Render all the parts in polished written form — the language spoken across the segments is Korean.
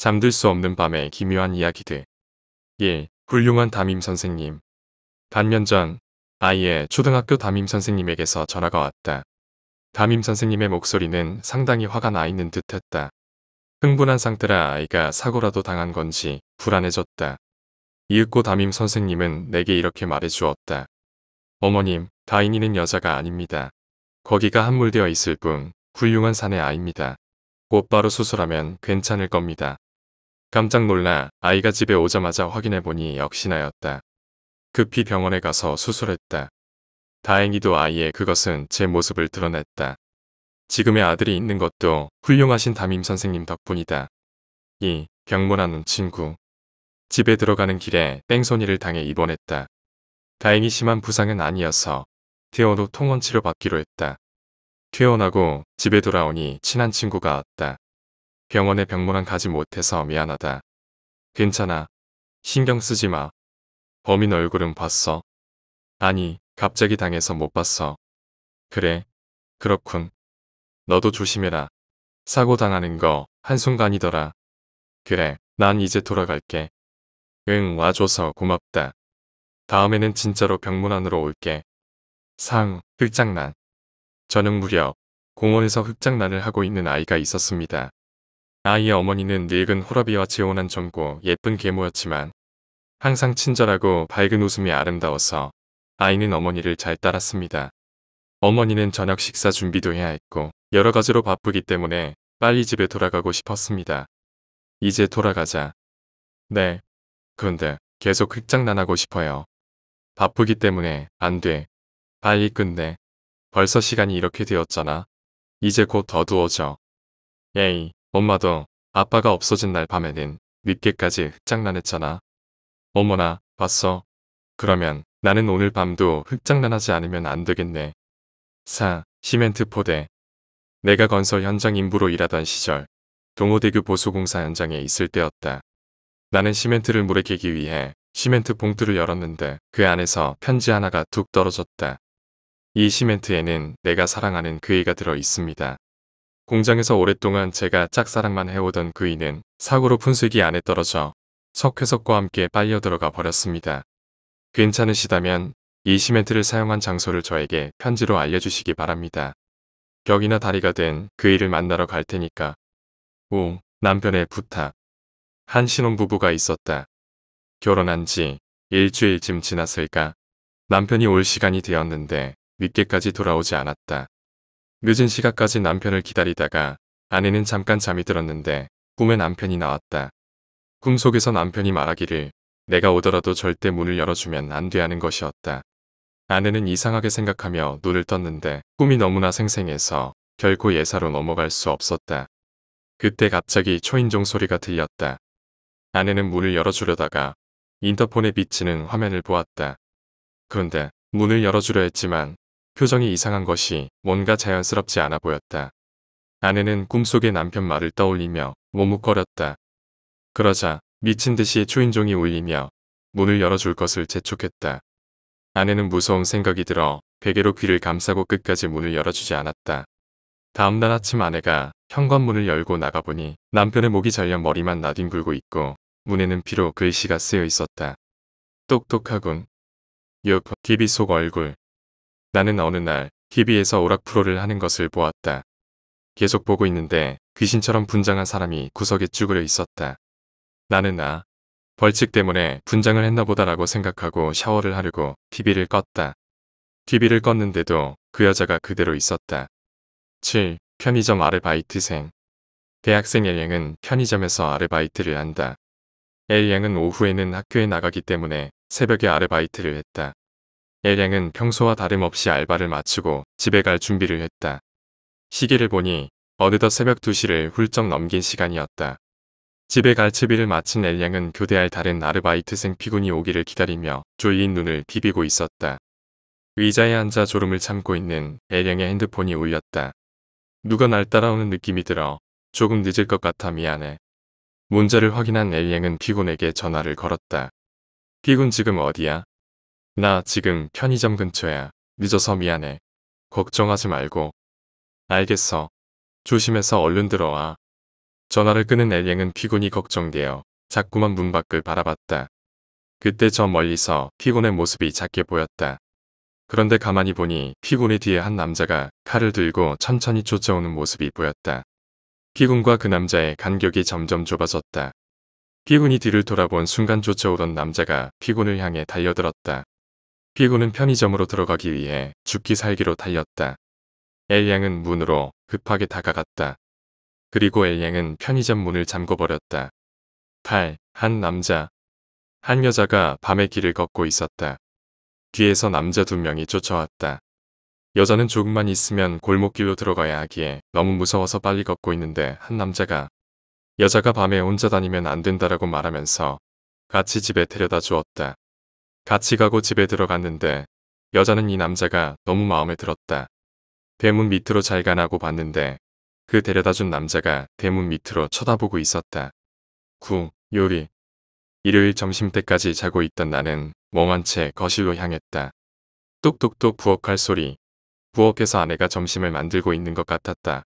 잠들 수 없는 밤의 기묘한 이야기들. 1. 훌륭한 담임 선생님. 반년 전 아이의 초등학교 담임 선생님에게서 전화가 왔다. 담임 선생님의 목소리는 상당히 화가 나 있는 듯했다. 흥분한 상태라 아이가 사고라도 당한 건지 불안해졌다. 이윽고 담임 선생님은 내게 이렇게 말해주었다. 어머님, 다인이는 여자가 아닙니다. 거기가 함몰되어 있을 뿐 훌륭한 사내 아이입니다. 곧바로 수술하면 괜찮을 겁니다. 깜짝 놀라 아이가 집에 오자마자 확인해보니 역시나였다. 급히 병원에 가서 수술했다. 다행히도 아이의 그것은 제 모습을 드러냈다. 지금의 아들이 있는 것도 훌륭하신 담임 선생님 덕분이다. 2. 병문안 온 친구. 집에 들어가는 길에 뺑소니를 당해 입원했다. 다행히 심한 부상은 아니어서 퇴원 후 통원 치료받기로 했다. 퇴원하고 집에 돌아오니 친한 친구가 왔다. 병원에 병문안 가지 못해서 미안하다. 괜찮아. 신경 쓰지 마. 범인 얼굴은 봤어? 아니, 갑자기 당해서 못 봤어. 그래. 그렇군. 너도 조심해라. 사고 당하는 거 한순간이더라. 그래, 난 이제 돌아갈게. 응, 와줘서 고맙다. 다음에는 진짜로 병문안으로 올게. 흑장난. 저녁 무렵 공원에서 흑장난을 하고 있는 아이가 있었습니다. 아이의 어머니는 늙은 호라비와 재혼한 젊고 예쁜 계모였지만 항상 친절하고 밝은 웃음이 아름다워서 아이는 어머니를 잘 따랐습니다. 어머니는 저녁 식사 준비도 해야 했고 여러 가지로 바쁘기 때문에 빨리 집에 돌아가고 싶었습니다. 이제 돌아가자. 네. 그런데 계속 흑장난하고 싶어요. 바쁘기 때문에 안 돼. 빨리 끝내. 벌써 시간이 이렇게 되었잖아. 이제 곧 어두워져. 에이, 엄마도 아빠가 없어진 날 밤에는 늦게까지 흑장난했잖아. 어머나, 봤어. 그러면 나는 오늘 밤도 흑장난하지 않으면 안 되겠네. 시멘트 포대. 내가 건설 현장 인부로 일하던 시절 동호대교 보수공사 현장에 있을 때였다. 나는 시멘트를 물에 개기 위해 시멘트 봉투를 열었는데 그 안에서 편지 하나가 툭 떨어졌다. 이 시멘트에는 내가 사랑하는 그이가 들어 있습니다. 공장에서 오랫동안 제가 짝사랑만 해오던 그이는 사고로 분쇄기 안에 떨어져 석회석과 함께 빨려 들어가 버렸습니다. 괜찮으시다면 이 시멘트를 사용한 장소를 저에게 편지로 알려주시기 바랍니다. 벽이나 다리가 된 그이를 만나러 갈 테니까. 오, 남편의 부탁. 한 신혼부부가 있었다. 결혼한 지 일주일쯤 지났을까? 남편이 올 시간이 되었는데 늦게까지 돌아오지 않았다. 늦은 시간까지 남편을 기다리다가 아내는 잠깐 잠이 들었는데 꿈에 남편이 나왔다. 꿈속에서 남편이 말하기를 내가 오더라도 절대 문을 열어주면 안 돼 하는 것이었다. 아내는 이상하게 생각하며 눈을 떴는데 꿈이 너무나 생생해서 결코 예사로 넘어갈 수 없었다. 그때 갑자기 초인종 소리가 들렸다. 아내는 문을 열어주려다가 인터폰에 비치는 화면을 보았다. 그런데 문을 열어주려 했지만 표정이 이상한 것이 뭔가 자연스럽지 않아 보였다. 아내는 꿈속의 남편 말을 떠올리며 머뭇거렸다. 그러자 미친 듯이 초인종이 울리며 문을 열어줄 것을 재촉했다. 아내는 무서운 생각이 들어 베개로 귀를 감싸고 끝까지 문을 열어주지 않았다. 다음날 아침 아내가 현관문을 열고 나가보니 남편의 목이 잘려 머리만 나뒹굴고 있고 문에는 피로 글씨가 쓰여 있었다. 똑똑하군. TV 속 얼굴. 나는 어느 날 TV에서 오락 프로를 하는 것을 보았다. 계속 보고 있는데 귀신처럼 분장한 사람이 구석에 쭈그려 있었다. 나는 벌칙 때문에 분장을 했나 보다라고 생각하고 샤워를 하려고 TV를 껐다. TV를 껐는데도 그 여자가 그대로 있었다. 7. 편의점 아르바이트생. 대학생 엘양은 편의점에서 아르바이트를 한다. 엘양은 오후에는 학교에 나가기 때문에 새벽에 아르바이트를 했다. 엘양은 평소와 다름없이 알바를 마치고 집에 갈 준비를 했다. 시계를 보니 어느덧 새벽 2시를 훌쩍 넘긴 시간이었다. 집에 갈 채비를 마친 엘양은 교대할 다른 아르바이트생 피군이 오기를 기다리며 졸린 눈을 비비고 있었다. 의자에 앉아 졸음을 참고 있는 엘양의 핸드폰이 울렸다. 누가 날 따라오는 느낌이 들어 조금 늦을 것 같아 미안해. 문자를 확인한 엘양은 피군에게 전화를 걸었다. 피군 지금 어디야? 나 지금 편의점 근처야. 늦어서 미안해. 걱정하지 말고. 알겠어. 조심해서 얼른 들어와. 전화를 끄는 엘랭은 피곤이 걱정되어 자꾸만 문 밖을 바라봤다. 그때 저 멀리서 피곤의 모습이 작게 보였다. 그런데 가만히 보니 피곤의 뒤에 한 남자가 칼을 들고 천천히 쫓아오는 모습이 보였다. 피곤과 그 남자의 간격이 점점 좁아졌다. 피곤이 뒤를 돌아본 순간 쫓아오던 남자가 피곤을 향해 달려들었다. 피곤은 편의점으로 들어가기 위해 죽기 살기로 달렸다. 엘양은 문으로 급하게 다가갔다. 그리고 엘양은 편의점 문을 잠궈버렸다. 한 남자, 한 여자가 밤의 길을 걷고 있었다. 뒤에서 남자 2명이 쫓아왔다. 여자는 조금만 있으면 골목길로 들어가야 하기에 너무 무서워서 빨리 걷고 있는데 한 남자가 여자가 밤에 혼자 다니면 안 된다라고 말하면서 같이 집에 데려다 주었다. 같이 가고 집에 들어갔는데 여자는 이 남자가 너무 마음에 들었다. 대문 밑으로 잘 가나고 봤는데 그 데려다준 남자가 대문 밑으로 쳐다보고 있었다. 요리. 일요일 점심때까지 자고 있던 나는 멍한 채 거실로 향했다. 똑똑똑 부엌할 소리. 부엌에서 아내가 점심을 만들고 있는 것 같았다.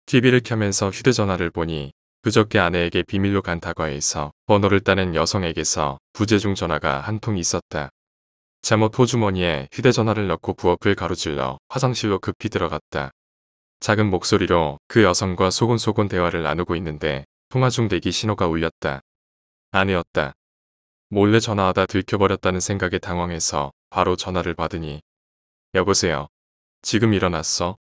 TV를 켜면서 휴대전화를 보니 그저께 아내에게 비밀로 간 다과에서 번호를 따낸 여성에게서 부재중 전화가 한 통 있었다. 잠옷 호주머니에 휴대전화를 넣고 부엌을 가로질러 화장실로 급히 들어갔다. 작은 목소리로 그 여성과 소곤소곤 대화를 나누고 있는데 통화 중 대기 신호가 울렸다. 아내였다. 몰래 전화하다 들켜버렸다는 생각에 당황해서 바로 전화를 받으니 여보세요. 지금 일어났어?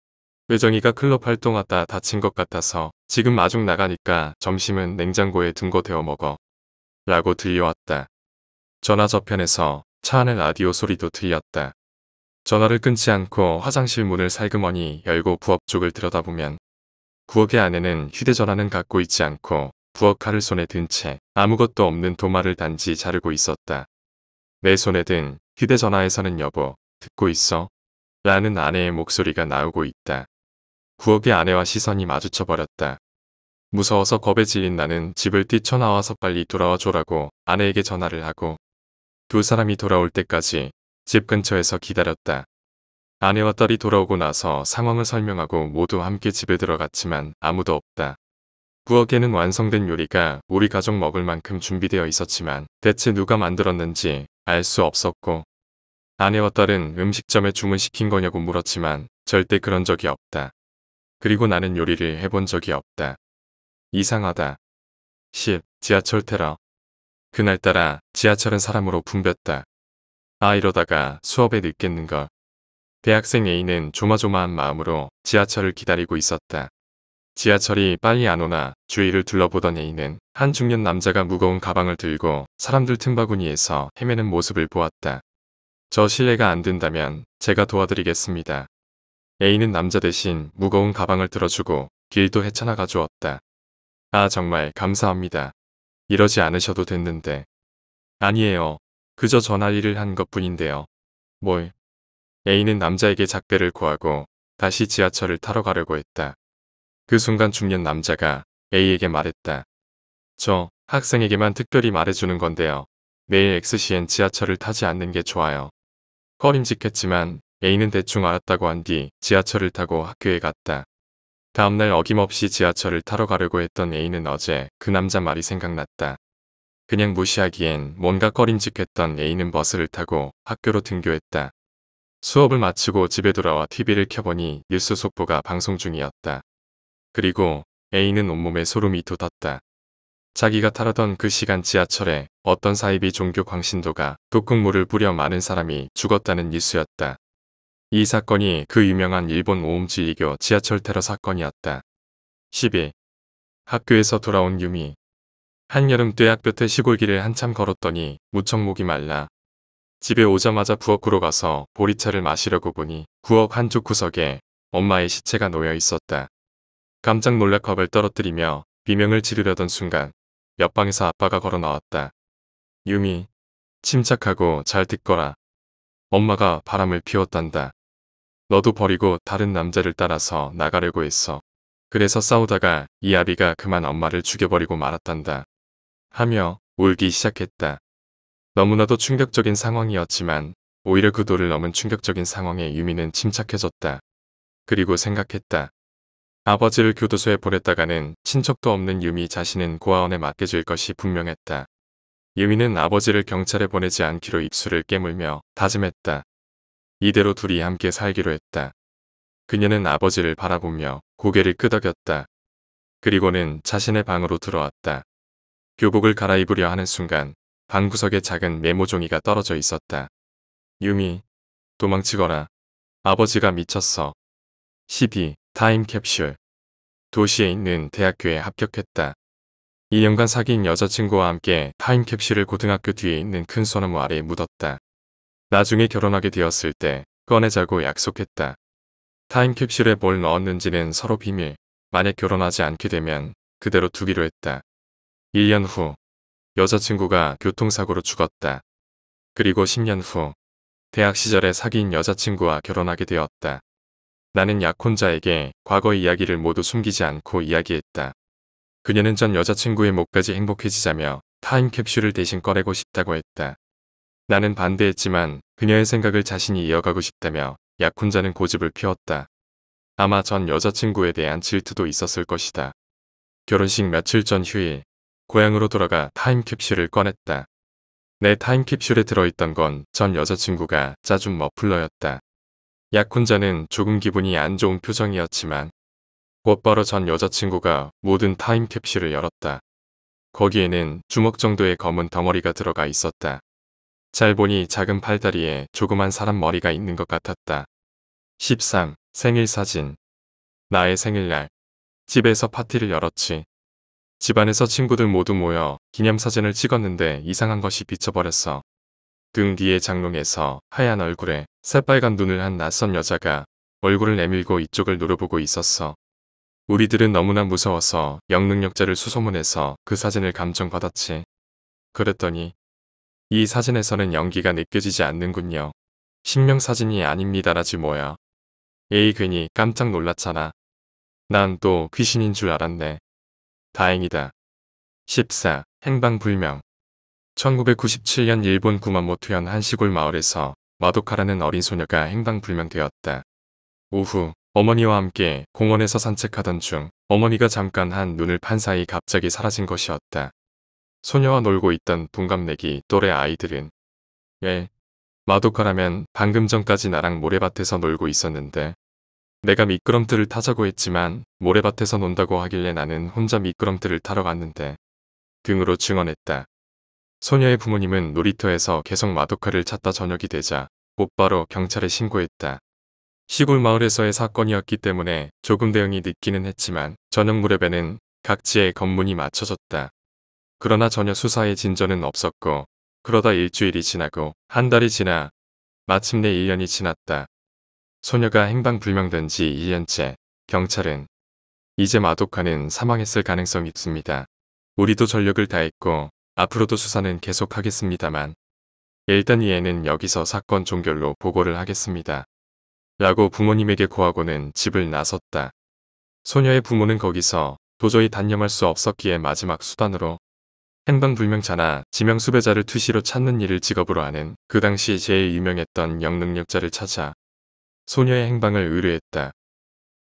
외정이가 클럽 활동하다 다친 것 같아서 지금 마중 나가니까 점심은 냉장고에 둔 거 데워 먹어. 라고 들려왔다. 전화 저편에서 차 안의 라디오 소리도 들렸다. 전화를 끊지 않고 화장실 문을 살그머니 열고 부엌 쪽을 들여다보면 부엌의 아내는 휴대전화는 갖고 있지 않고 부엌 칼을 손에 든 채 아무것도 없는 도마를 단지 자르고 있었다. 내 손에 든 휴대전화에서는 여보, 듣고 있어? 라는 아내의 목소리가 나오고 있다. 부엌의 아내와 시선이 마주쳐버렸다. 무서워서 겁에 질린 나는 집을 뛰쳐나와서 빨리 돌아와 줘라고 아내에게 전화를 하고 두 사람이 돌아올 때까지 집 근처에서 기다렸다. 아내와 딸이 돌아오고 나서 상황을 설명하고 모두 함께 집에 들어갔지만 아무도 없다. 부엌에는 완성된 요리가 우리 가족 먹을 만큼 준비되어 있었지만 대체 누가 만들었는지 알 수 없었고 아내와 딸은 음식점에 주문시킨 거냐고 물었지만 절대 그런 적이 없다. 그리고 나는 요리를 해본 적이 없다. 이상하다. 지하철 테러. 그날따라 지하철은 사람으로 붐볐다. 이러다가 수업에 늦겠는걸. 대학생 A는 조마조마한 마음으로 지하철을 기다리고 있었다. 지하철이 빨리 안 오나 주위를 둘러보던 A는 한 중년 남자가 무거운 가방을 들고 사람들 틈바구니에서 헤매는 모습을 보았다. 저 실례가 안 된다면 제가 도와드리겠습니다. A는 남자 대신 무거운 가방을 들어주고 길도 헤쳐나가 주었다. 정말 감사합니다. 이러지 않으셔도 됐는데. 아니에요. 그저 전할 일을 한 것뿐인데요. 뭘? A는 남자에게 작별을 구하고 다시 지하철을 타러 가려고 했다. 그 순간 중년 남자가 A에게 말했다. 저 학생에게만 특별히 말해주는 건데요. 내일 X시엔 지하철을 타지 않는 게 좋아요. 꺼림직했지만 A는 대충 알았다고 한 뒤 지하철을 타고 학교에 갔다. 다음날 어김없이 지하철을 타러 가려고 했던 A는 어제 그 남자 말이 생각났다. 그냥 무시하기엔 뭔가 꺼림직했던 A는 버스를 타고 학교로 등교했다. 수업을 마치고 집에 돌아와 TV를 켜보니 뉴스 속보가 방송 중이었다. 그리고 A는 온몸에 소름이 돋았다. 자기가 타려던 그 시간 지하철에 어떤 사이비 종교 광신도가 독극물을 뿌려 많은 사람이 죽었다는 뉴스였다. 이 사건이 그 유명한 일본 오음지리교 지하철 테러 사건이었다. 10일 학교에서 돌아온 유미. 한여름 떼약볕에 시골길을 한참 걸었더니 무척 목이 말라. 집에 오자마자 부엌으로 가서 보리차를 마시려고 보니 부엌 한쪽 구석에 엄마의 시체가 놓여 있었다. 깜짝 놀라 겁을 떨어뜨리며 비명을 지르려던 순간 옆방에서 아빠가 걸어 나왔다. 유미, 침착하고 잘 듣거라. 엄마가 바람을 피웠단다. 너도 버리고 다른 남자를 따라서 나가려고 했어. 그래서 싸우다가 이 아비가 그만 엄마를 죽여버리고 말았단다. 하며 울기 시작했다. 너무나도 충격적인 상황이었지만 오히려 그 도를 넘은 충격적인 상황에 유미는 침착해졌다. 그리고 생각했다. 아버지를 교도소에 보냈다가는 친척도 없는 유미 자신은 고아원에 맡겨질 것이 분명했다. 유미는 아버지를 경찰에 보내지 않기로 입술을 깨물며 다짐했다. 이대로 둘이 함께 살기로 했다. 그녀는 아버지를 바라보며 고개를 끄덕였다. 그리고는 자신의 방으로 들어왔다. 교복을 갈아입으려 하는 순간 방구석에 작은 메모종이가 떨어져 있었다. 유미, 도망치거라. 아버지가 미쳤어. 12. 타임캡슐. 도시에 있는 대학교에 합격했다. 2년간 사귄 여자친구와 함께 타임캡슐을 고등학교 뒤에 있는 큰 소나무 아래에 묻었다. 나중에 결혼하게 되었을 때 꺼내자고 약속했다. 타임캡슐에 뭘 넣었는지는 서로 비밀. 만약 결혼하지 않게 되면 그대로 두기로 했다. 1년 후 여자친구가 교통사고로 죽었다. 그리고 10년 후 대학 시절에 사귄 여자친구와 결혼하게 되었다. 나는 약혼자에게 과거 이야기를 모두 숨기지 않고 이야기했다. 그녀는 전 여자친구의 목까지 행복해지자며 타임캡슐을 대신 꺼내고 싶다고 했다. 나는 반대했지만 그녀의 생각을 자신이 이어가고 싶다며 약혼자는 고집을 피웠다. 아마 전 여자친구에 대한 질투도 있었을 것이다. 결혼식 며칠 전 휴일, 고향으로 돌아가 타임캡슐을 꺼냈다. 내 타임캡슐에 들어있던 건 전 여자친구가 짜준 머플러였다. 약혼자는 조금 기분이 안 좋은 표정이었지만 곧바로 전 여자친구가 모든 타임캡슐을 열었다. 거기에는 주먹 정도의 검은 덩어리가 들어가 있었다. 잘 보니 작은 팔다리에 조그만 사람 머리가 있는 것 같았다. 13. 생일 사진. 나의 생일날. 집에서 파티를 열었지. 집안에서 친구들 모두 모여 기념사진을 찍었는데 이상한 것이 비쳐버렸어. 등 뒤에 장롱에서 하얀 얼굴에 새빨간 눈을 한 낯선 여자가 얼굴을 내밀고 이쪽을 노려보고 있었어. 우리들은 너무나 무서워서 영능력자를 수소문해서 그 사진을 감정받았지. 그랬더니 이 사진에서는 연기가 느껴지지 않는군요. 신명사진이 아닙니다라지 뭐야. 에이 괜히 깜짝 놀랐잖아. 난 또 귀신인 줄 알았네. 다행이다. 14. 행방불명. 1997년 일본 구마모토현 한 시골 마을에서 마도카라는 어린 소녀가 행방불명되었다. 오후 어머니와 함께 공원에서 산책하던 중 어머니가 잠깐 한 눈을 판 사이 갑자기 사라진 것이었다. 소녀와 놀고 있던 동갑내기 또래 아이들은 마도카라면 방금 전까지 나랑 모래밭에서 놀고 있었는데 내가 미끄럼틀을 타자고 했지만 모래밭에서 논다고 하길래 나는 혼자 미끄럼틀을 타러 갔는데 등으로 증언했다. 소녀의 부모님은 놀이터에서 계속 마도카를 찾다 저녁이 되자 곧바로 경찰에 신고했다. 시골 마을에서의 사건이었기 때문에 조금 대응이 늦기는 했지만 저녁 무렵에는 각지에 검문이 맞춰졌다. 그러나 전혀 수사에 진전은 없었고 그러다 일주일이 지나고 한 달이 지나 마침내 1년이 지났다. 소녀가 행방불명된 지 1년째. 경찰은 이제 마도카는 사망했을 가능성이 있습니다. 우리도 전력을 다했고 앞으로도 수사는 계속하겠습니다만 일단 이 애는 여기서 사건 종결로 보고를 하겠습니다. 라고 부모님에게 고하고는 집을 나섰다. 소녀의 부모는 거기서 도저히 단념할 수 없었기에 마지막 수단으로 행방불명자나 지명수배자를 투시로 찾는 일을 직업으로 하는 그 당시 제일 유명했던 영능력자를 찾아 소녀의 행방을 의뢰했다.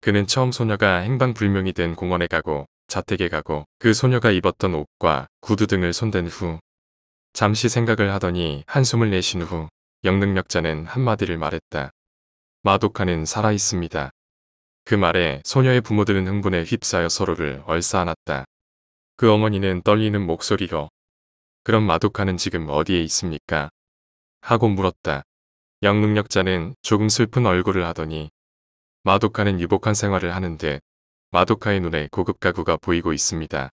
그는 처음 소녀가 행방불명이 된 공원에 가고 자택에 가고 그 소녀가 입었던 옷과 구두 등을 손댄 후 잠시 생각을 하더니 한숨을 내쉰 후 영능력자는 한마디를 말했다. 마도카는 살아있습니다. 그 말에 소녀의 부모들은 흥분에 휩싸여 서로를 얼싸안았다. 그 어머니는 떨리는 목소리로 그럼 마도카는 지금 어디에 있습니까? 하고 물었다. 영능력자는 조금 슬픈 얼굴을 하더니 마도카는 유복한 생활을 하는데 마도카의 눈에 고급 가구가 보이고 있습니다.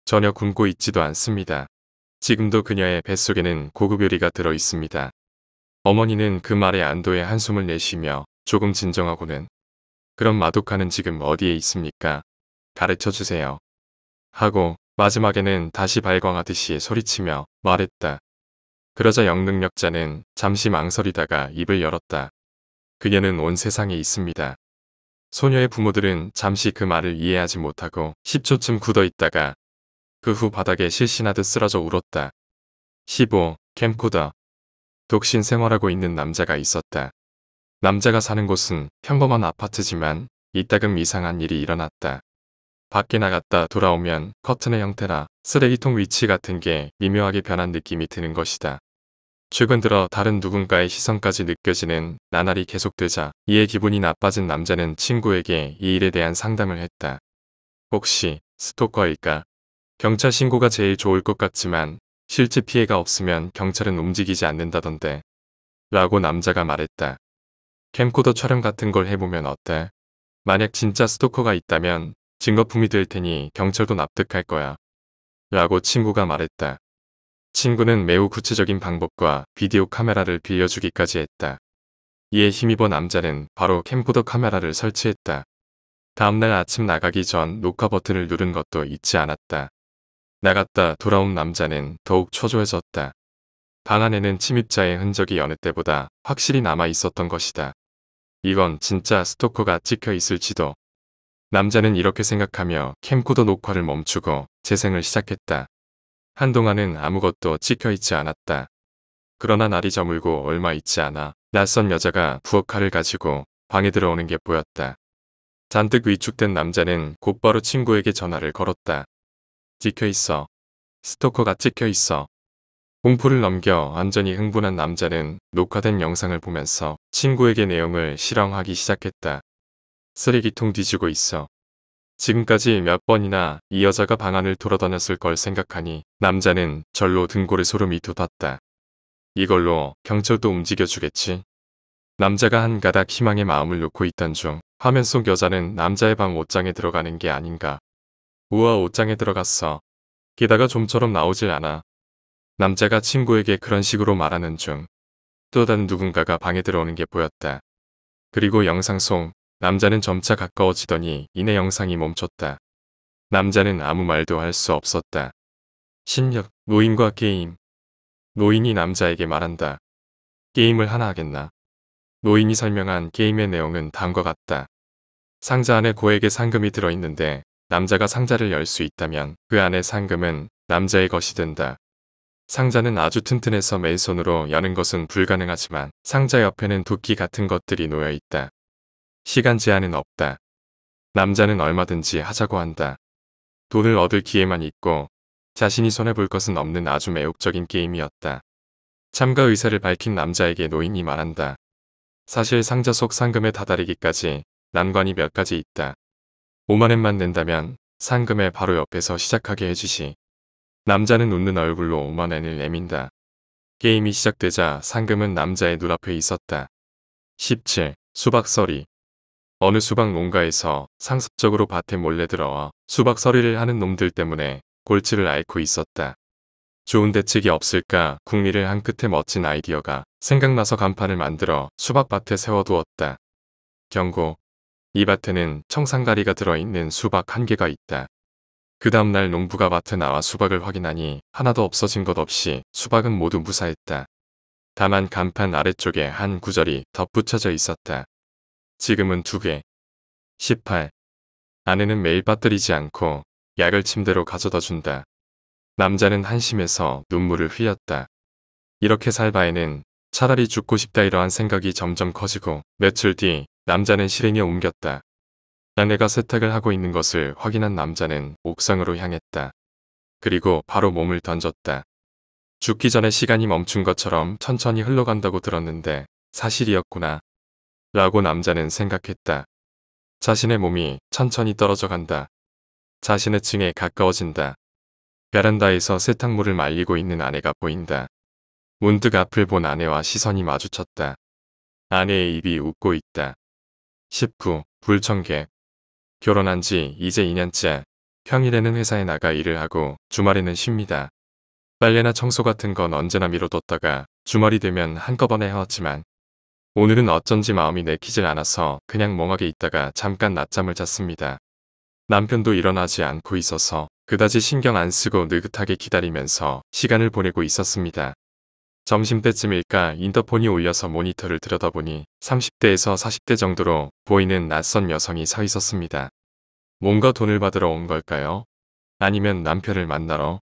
전혀 굶고 있지도 않습니다. 지금도 그녀의 뱃속에는 고급 요리가 들어 있습니다. 어머니는 그 말에 안도의 한숨을 내쉬며 조금 진정하고는 그럼 마도카는 지금 어디에 있습니까? 가르쳐 주세요. 하고 마지막에는 다시 발광하듯이 소리치며 말했다. 그러자 영능력자는 잠시 망설이다가 입을 열었다. 그녀는 온 세상에 있습니다. 소녀의 부모들은 잠시 그 말을 이해하지 못하고 10초쯤 굳어 있다가 그 후 바닥에 실신하듯 쓰러져 울었다. 15. 캠코더. 독신 생활하고 있는 남자가 있었다. 남자가 사는 곳은 평범한 아파트지만 이따금 이상한 일이 일어났다. 밖에 나갔다 돌아오면 커튼의 형태나 쓰레기통 위치 같은 게 미묘하게 변한 느낌이 드는 것이다. 최근 들어 다른 누군가의 시선까지 느껴지는 나날이 계속되자 이에 기분이 나빠진 남자는 친구에게 이 일에 대한 상담을 했다. 혹시 스토커일까? 경찰 신고가 제일 좋을 것 같지만 실제 피해가 없으면 경찰은 움직이지 않는다던데. 라고 남자가 말했다. 캠코더 촬영 같은 걸 해보면 어때? 만약 진짜 스토커가 있다면 증거품이 될 테니 경찰도 납득할 거야. 라고 친구가 말했다. 친구는 매우 구체적인 방법과 비디오 카메라를 빌려주기까지 했다. 이에 힘입어 남자는 바로 캠코더 카메라를 설치했다. 다음날 아침 나가기 전 녹화 버튼을 누른 것도 잊지 않았다. 나갔다 돌아온 남자는 더욱 초조해졌다. 방 안에는 침입자의 흔적이 여느 때보다 확실히 남아 있었던 것이다. 이건 진짜 스토커가 찍혀 있을지도. 남자는 이렇게 생각하며 캠코더 녹화를 멈추고 재생을 시작했다. 한동안은 아무것도 찍혀 있지 않았다. 그러나 날이 저물고 얼마 있지 않아 낯선 여자가 부엌칼을 가지고 방에 들어오는 게 보였다. 잔뜩 위축된 남자는 곧바로 친구에게 전화를 걸었다. 찍혀 있어. 스토커가 찍혀 있어. 공포를 넘겨 완전히 흥분한 남자는 녹화된 영상을 보면서 친구에게 내용을 실황하기 시작했다. 쓰레기통 뒤지고 있어. 지금까지 몇 번이나 이 여자가 방 안을 돌아다녔을 걸 생각하니 남자는 절로 등골에 소름이 돋았다. 이걸로 경찰도 움직여주겠지. 남자가 한 가닥 희망의 마음을 놓고 있던 중 화면 속 여자는 남자의 방 옷장에 들어가는 게 아닌가. 우와, 옷장에 들어갔어. 게다가 좀처럼 나오질 않아. 남자가 친구에게 그런 식으로 말하는 중 또 다른 누군가가 방에 들어오는 게 보였다. 그리고 영상 속 남자는 점차 가까워지더니 이내 영상이 멈췄다. 남자는 아무 말도 할 수 없었다. 신력, 노인과 게임. 노인이 남자에게 말한다. 게임을 하나 하겠나? 노인이 설명한 게임의 내용은 다음과 같다. 상자 안에 고액의 상금이 들어있는데 남자가 상자를 열 수 있다면 그 안의 상금은 남자의 것이 된다. 상자는 아주 튼튼해서 맨손으로 여는 것은 불가능하지만 상자 옆에는 도끼 같은 것들이 놓여 있다. 시간 제한은 없다. 남자는 얼마든지 하자고 한다. 돈을 얻을 기회만 있고 자신이 손해볼 것은 없는 아주 매혹적인 게임이었다. 참가 의사를 밝힌 남자에게 노인이 말한다. 사실 상자 속 상금에 다다르기까지 난관이 몇 가지 있다. 5만엔만 낸다면 상금의 바로 옆에서 시작하게 해주시. 남자는 웃는 얼굴로 5만엔을 내민다. 게임이 시작되자 상금은 남자의 눈앞에 있었다. 17. 수박서리. 어느 수박 농가에서 상습적으로 밭에 몰래 들어와 수박서리를 하는 놈들 때문에 골치를 앓고 있었다. 좋은 대책이 없을까 궁리를 한 끝에 멋진 아이디어가 생각나서 간판을 만들어 수박밭에 세워두었다. 경고. 이 밭에는 청산가리가 들어있는 수박 1개가 있다. 그 다음날 농부가 밭에 나와 수박을 확인하니 하나도 없어진 것 없이 수박은 모두 무사했다. 다만 간판 아래쪽에 한 구절이 덧붙여져 있었다. 지금은 2개. 18. 아내는 매일 빠뜨리지 않고 약을 침대로 가져다 준다. 남자는 한심해서 눈물을 흘렸다. 이렇게 살 바에는 차라리 죽고 싶다 이러한 생각이 점점 커지고 며칠 뒤 남자는 실행에 옮겼다. 아내가 세탁을 하고 있는 것을 확인한 남자는 옥상으로 향했다. 그리고 바로 몸을 던졌다. 죽기 전에 시간이 멈춘 것처럼 천천히 흘러간다고 들었는데 사실이었구나. 라고 남자는 생각했다. 자신의 몸이 천천히 떨어져 간다. 자신의 층에 가까워진다. 베란다에서 세탁물을 말리고 있는 아내가 보인다. 문득 앞을 본 아내와 시선이 마주쳤다. 아내의 입이 웃고 있다. 19. 불청객. 결혼한 지 이제 2년째. 평일에는 회사에 나가 일을 하고 주말에는 쉽니다. 빨래나 청소 같은 건 언제나 미뤄뒀다가 주말이 되면 한꺼번에 해왔지만 오늘은 어쩐지 마음이 내키질 않아서 그냥 멍하게 있다가 잠깐 낮잠을 잤습니다. 남편도 일어나지 않고 있어서 그다지 신경 안 쓰고 느긋하게 기다리면서 시간을 보내고 있었습니다. 점심때쯤일까 인터폰이 울려서 모니터를 들여다보니 30대에서 40대 정도로 보이는 낯선 여성이 서 있었습니다. 뭔가 돈을 받으러 온 걸까요? 아니면 남편을 만나러?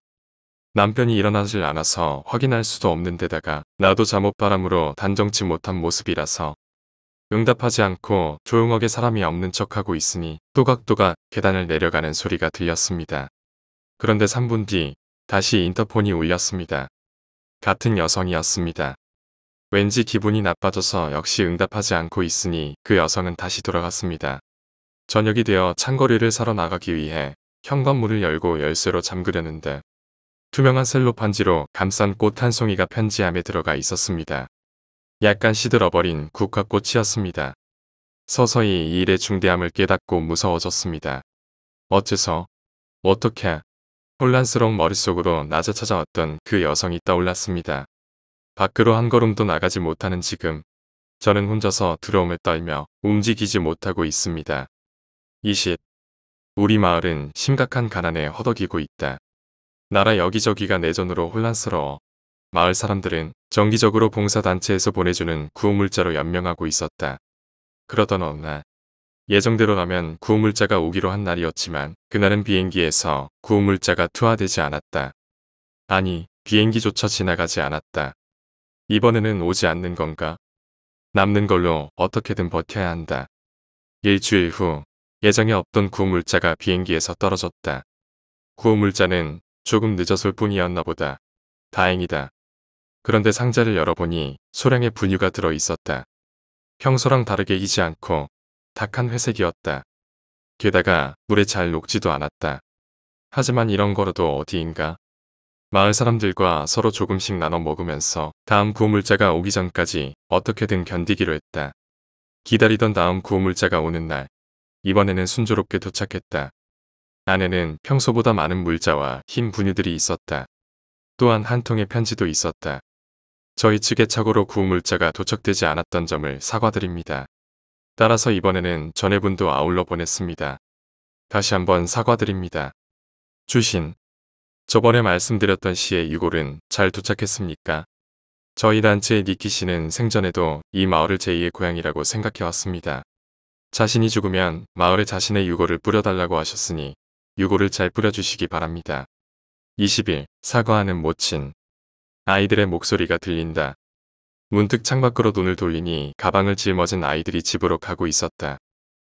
남편이 일어나질 않아서 확인할 수도 없는 데다가 나도 잠옷바람으로 단정치 못한 모습이라서 응답하지 않고 조용하게 사람이 없는 척하고 있으니 또각또각 계단을 내려가는 소리가 들렸습니다. 그런데 3분 뒤 다시 인터폰이 울렸습니다. 같은 여성이었습니다. 왠지 기분이 나빠져서 역시 응답하지 않고 있으니 그 여성은 다시 돌아갔습니다. 저녁이 되어 창거리를 사러 나가기 위해 현관문을 열고 열쇠로 잠그려는데 투명한 셀로판지로 감싼 꽃 한 송이가 편지함에 들어가 있었습니다. 약간 시들어버린 국화꽃이었습니다. 서서히 이 일의 중대함을 깨닫고 무서워졌습니다. 어째서, 어떻게, 혼란스러운 머릿속으로 낮에 찾아왔던 그 여성이 떠올랐습니다. 밖으로 한 걸음도 나가지 못하는 지금, 저는 혼자서 두려움에 떨며 움직이지 못하고 있습니다. 20. 우리 마을은 심각한 가난에 허덕이고 있다. 나라 여기저기가 내전으로 혼란스러워 마을 사람들은 정기적으로 봉사단체에서 보내주는 구호물자로 연명하고 있었다. 그러던 어느 날 예정대로라면 구호물자가 오기로 한 날이었지만 그날은 비행기에서 구호물자가 투하되지 않았다. 아니, 비행기조차 지나가지 않았다. 이번에는 오지 않는 건가? 남는 걸로 어떻게든 버텨야 한다. 일주일 후 예정에 없던 구호물자가 비행기에서 떨어졌다. 구호물자는 조금 늦었을 뿐이었나 보다. 다행이다. 그런데 상자를 열어보니 소량의 분유가 들어 있었다. 평소랑 다르게 희지 않고 탁한 회색이었다. 게다가 물에 잘 녹지도 않았다. 하지만 이런 거라도 어디인가? 마을 사람들과 서로 조금씩 나눠 먹으면서 다음 구호물자가 오기 전까지 어떻게든 견디기로 했다. 기다리던 다음 구호물자가 오는 날, 이번에는 순조롭게 도착했다. 안에는 평소보다 많은 물자와 흰 분유들이 있었다. 또한 한 통의 편지도 있었다. 저희 측의 착오로 구호물자가 도착되지 않았던 점을 사과드립니다. 따라서 이번에는 전해분도 아울러 보냈습니다. 다시 한번 사과드립니다. 주신, 저번에 말씀드렸던 시의 유골은 잘 도착했습니까? 저희 단체의 니키 씨는 생전에도 이 마을을 제2의 고향이라고 생각해왔습니다. 자신이 죽으면 마을에 자신의 유골을 뿌려달라고 하셨으니 유골을 잘 뿌려주시기 바랍니다. 20일, 사과하는 모친. 아이들의 목소리가 들린다. 문득 창밖으로 눈을 돌리니 가방을 짊어진 아이들이 집으로 가고 있었다.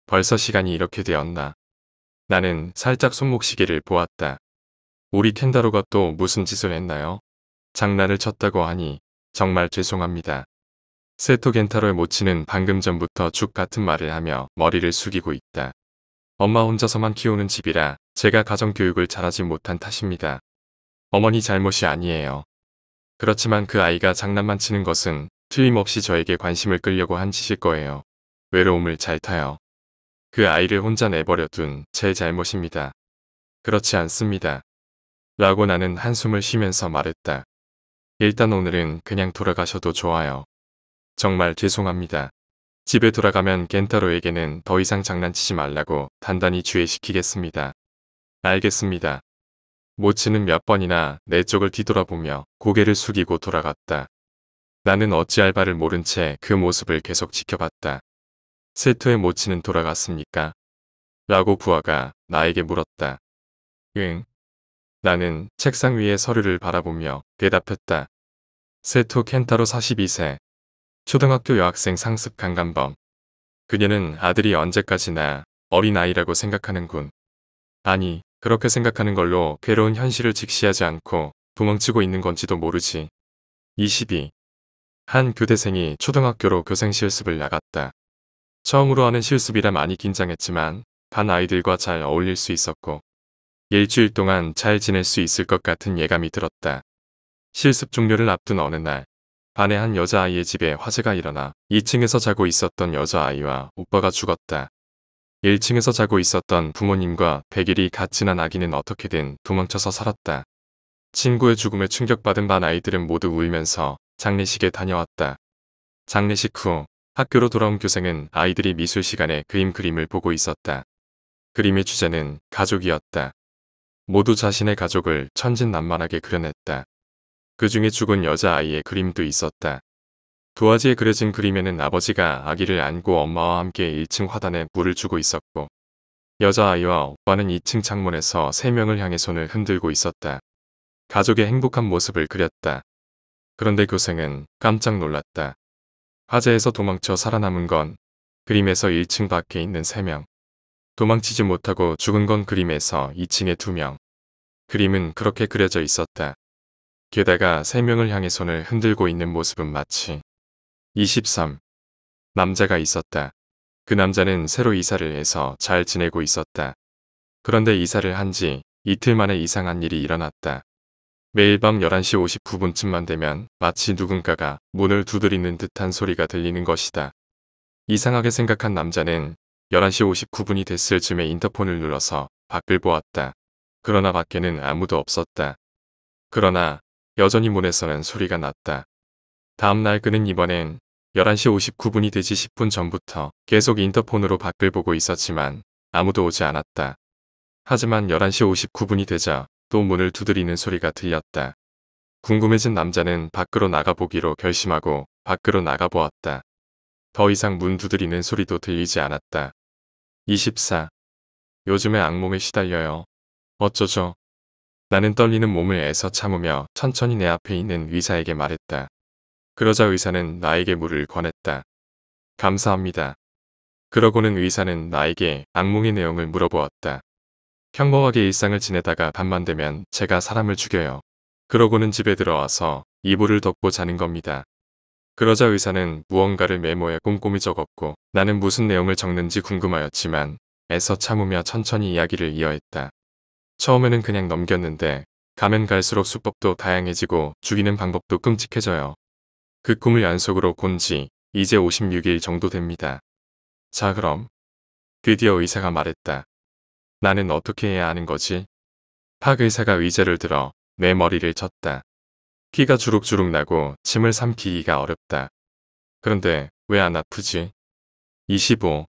벌써 시간이 이렇게 되었나. 나는 살짝 손목시계를 보았다. 우리 켄다로가 또 무슨 짓을 했나요? 장난을 쳤다고 하니 정말 죄송합니다. 세토 겐타로의 모치는 방금 전부터 죽 같은 말을 하며 머리를 숙이고 있다. 엄마 혼자서만 키우는 집이라 제가 가정교육을 잘하지 못한 탓입니다. 어머니 잘못이 아니에요. 그렇지만 그 아이가 장난만 치는 것은 틀림없이 저에게 관심을 끌려고 한 짓일 거예요. 외로움을 잘 타요. 그 아이를 혼자 내버려 둔 제 잘못입니다. 그렇지 않습니다. 라고 나는 한숨을 쉬면서 말했다. 일단 오늘은 그냥 돌아가셔도 좋아요. 정말 죄송합니다. 집에 돌아가면 겐타로에게는 더 이상 장난치지 말라고 단단히 주의시키겠습니다. 알겠습니다. 모치는 몇 번이나 내 쪽을 뒤돌아보며 고개를 숙이고 돌아갔다. 나는 어찌할 바를 모른 채 그 모습을 계속 지켜봤다. 세토의 모치는 돌아갔습니까? 라고 부하가 나에게 물었다. 응. 나는 책상 위의 서류를 바라보며 대답했다. 세토 켄타로 42세. 초등학교 여학생 상습 강간범. 그녀는 아들이 언제까지나 어린아이라고 생각하는군. 아니, 그렇게 생각하는 걸로 괴로운 현실을 직시하지 않고 도망치고 있는 건지도 모르지. 22. 한 교대생이 초등학교로 교생 실습을 나갔다. 처음으로 하는 실습이라 많이 긴장했지만 반 아이들과 잘 어울릴 수 있었고 일주일 동안 잘 지낼 수 있을 것 같은 예감이 들었다. 실습 종료를 앞둔 어느 날 반의 한 여자아이의 집에 화재가 일어나 2층에서 자고 있었던 여자아이와 오빠가 죽었다. 1층에서 자고 있었던 부모님과 100일이 갓 지난 아기는 어떻게든 도망쳐서 살았다. 친구의 죽음에 충격받은 반 아이들은 모두 울면서 장례식에 다녀왔다. 장례식 후 학교로 돌아온 교생은 아이들이 미술 시간에 그림을 보고 있었다. 그림의 주제는 가족이었다. 모두 자신의 가족을 천진난만하게 그려냈다. 그 중에 죽은 여자아이의 그림도 있었다. 도화지에 그려진 그림에는 아버지가 아기를 안고 엄마와 함께 1층 화단에 물을 주고 있었고 여자아이와 오빠는 2층 창문에서 3명을 향해 손을 흔들고 있었다. 가족의 행복한 모습을 그렸다. 그런데 교생은 깜짝 놀랐다. 화재에서 도망쳐 살아남은 건 그림에서 1층 밖에 있는 3명. 도망치지 못하고 죽은 건 그림에서 2층에 2명. 그림은 그렇게 그려져 있었다. 게다가 3명을 향해 손을 흔들고 있는 모습은 마치 23. 남자가 있었다. 그 남자는 새로 이사를 해서 잘 지내고 있었다. 그런데 이사를 한 지 이틀 만에 이상한 일이 일어났다. 매일 밤 11시 59분쯤만 되면 마치 누군가가 문을 두드리는 듯한 소리가 들리는 것이다. 이상하게 생각한 남자는 11시 59분이 됐을 즈음에 인터폰을 눌러서 밖을 보았다. 그러나 밖에는 아무도 없었다. 그러나 여전히 문에서는 소리가 났다. 다음날 그는 이번엔 11시 59분이 되지 10분 전부터 계속 인터폰으로 밖을 보고 있었지만 아무도 오지 않았다. 하지만 11시 59분이 되자 또 문을 두드리는 소리가 들렸다. 궁금해진 남자는 밖으로 나가보기로 결심하고 밖으로 나가보았다. 더 이상 문 두드리는 소리도 들리지 않았다. 24. 요즘에 악몽에 시달려요. 어쩌죠? 나는 떨리는 몸을 애써 참으며 천천히 내 앞에 있는 의사에게 말했다. 그러자 의사는 나에게 물을 권했다. 감사합니다. 그러고는 의사는 나에게 악몽의 내용을 물어보았다. 평범하게 일상을 지내다가 밤만 되면 제가 사람을 죽여요. 그러고는 집에 들어와서 이불을 덮고 자는 겁니다. 그러자 의사는 무언가를 메모에 꼼꼼히 적었고 나는 무슨 내용을 적는지 궁금하였지만 애써 참으며 천천히 이야기를 이어했다. 처음에는 그냥 넘겼는데 가면 갈수록 수법도 다양해지고 죽이는 방법도 끔찍해져요. 그 꿈을 연속으로 꾼 지 이제 56일 정도 됩니다. 자 그럼. 드디어 의사가 말했다. 나는 어떻게 해야 하는 거지? 박 의사가 의자를 들어 내 머리를 쳤다. 피가 주룩주룩 나고 침을 삼키기가 어렵다. 그런데 왜 안 아프지? 25.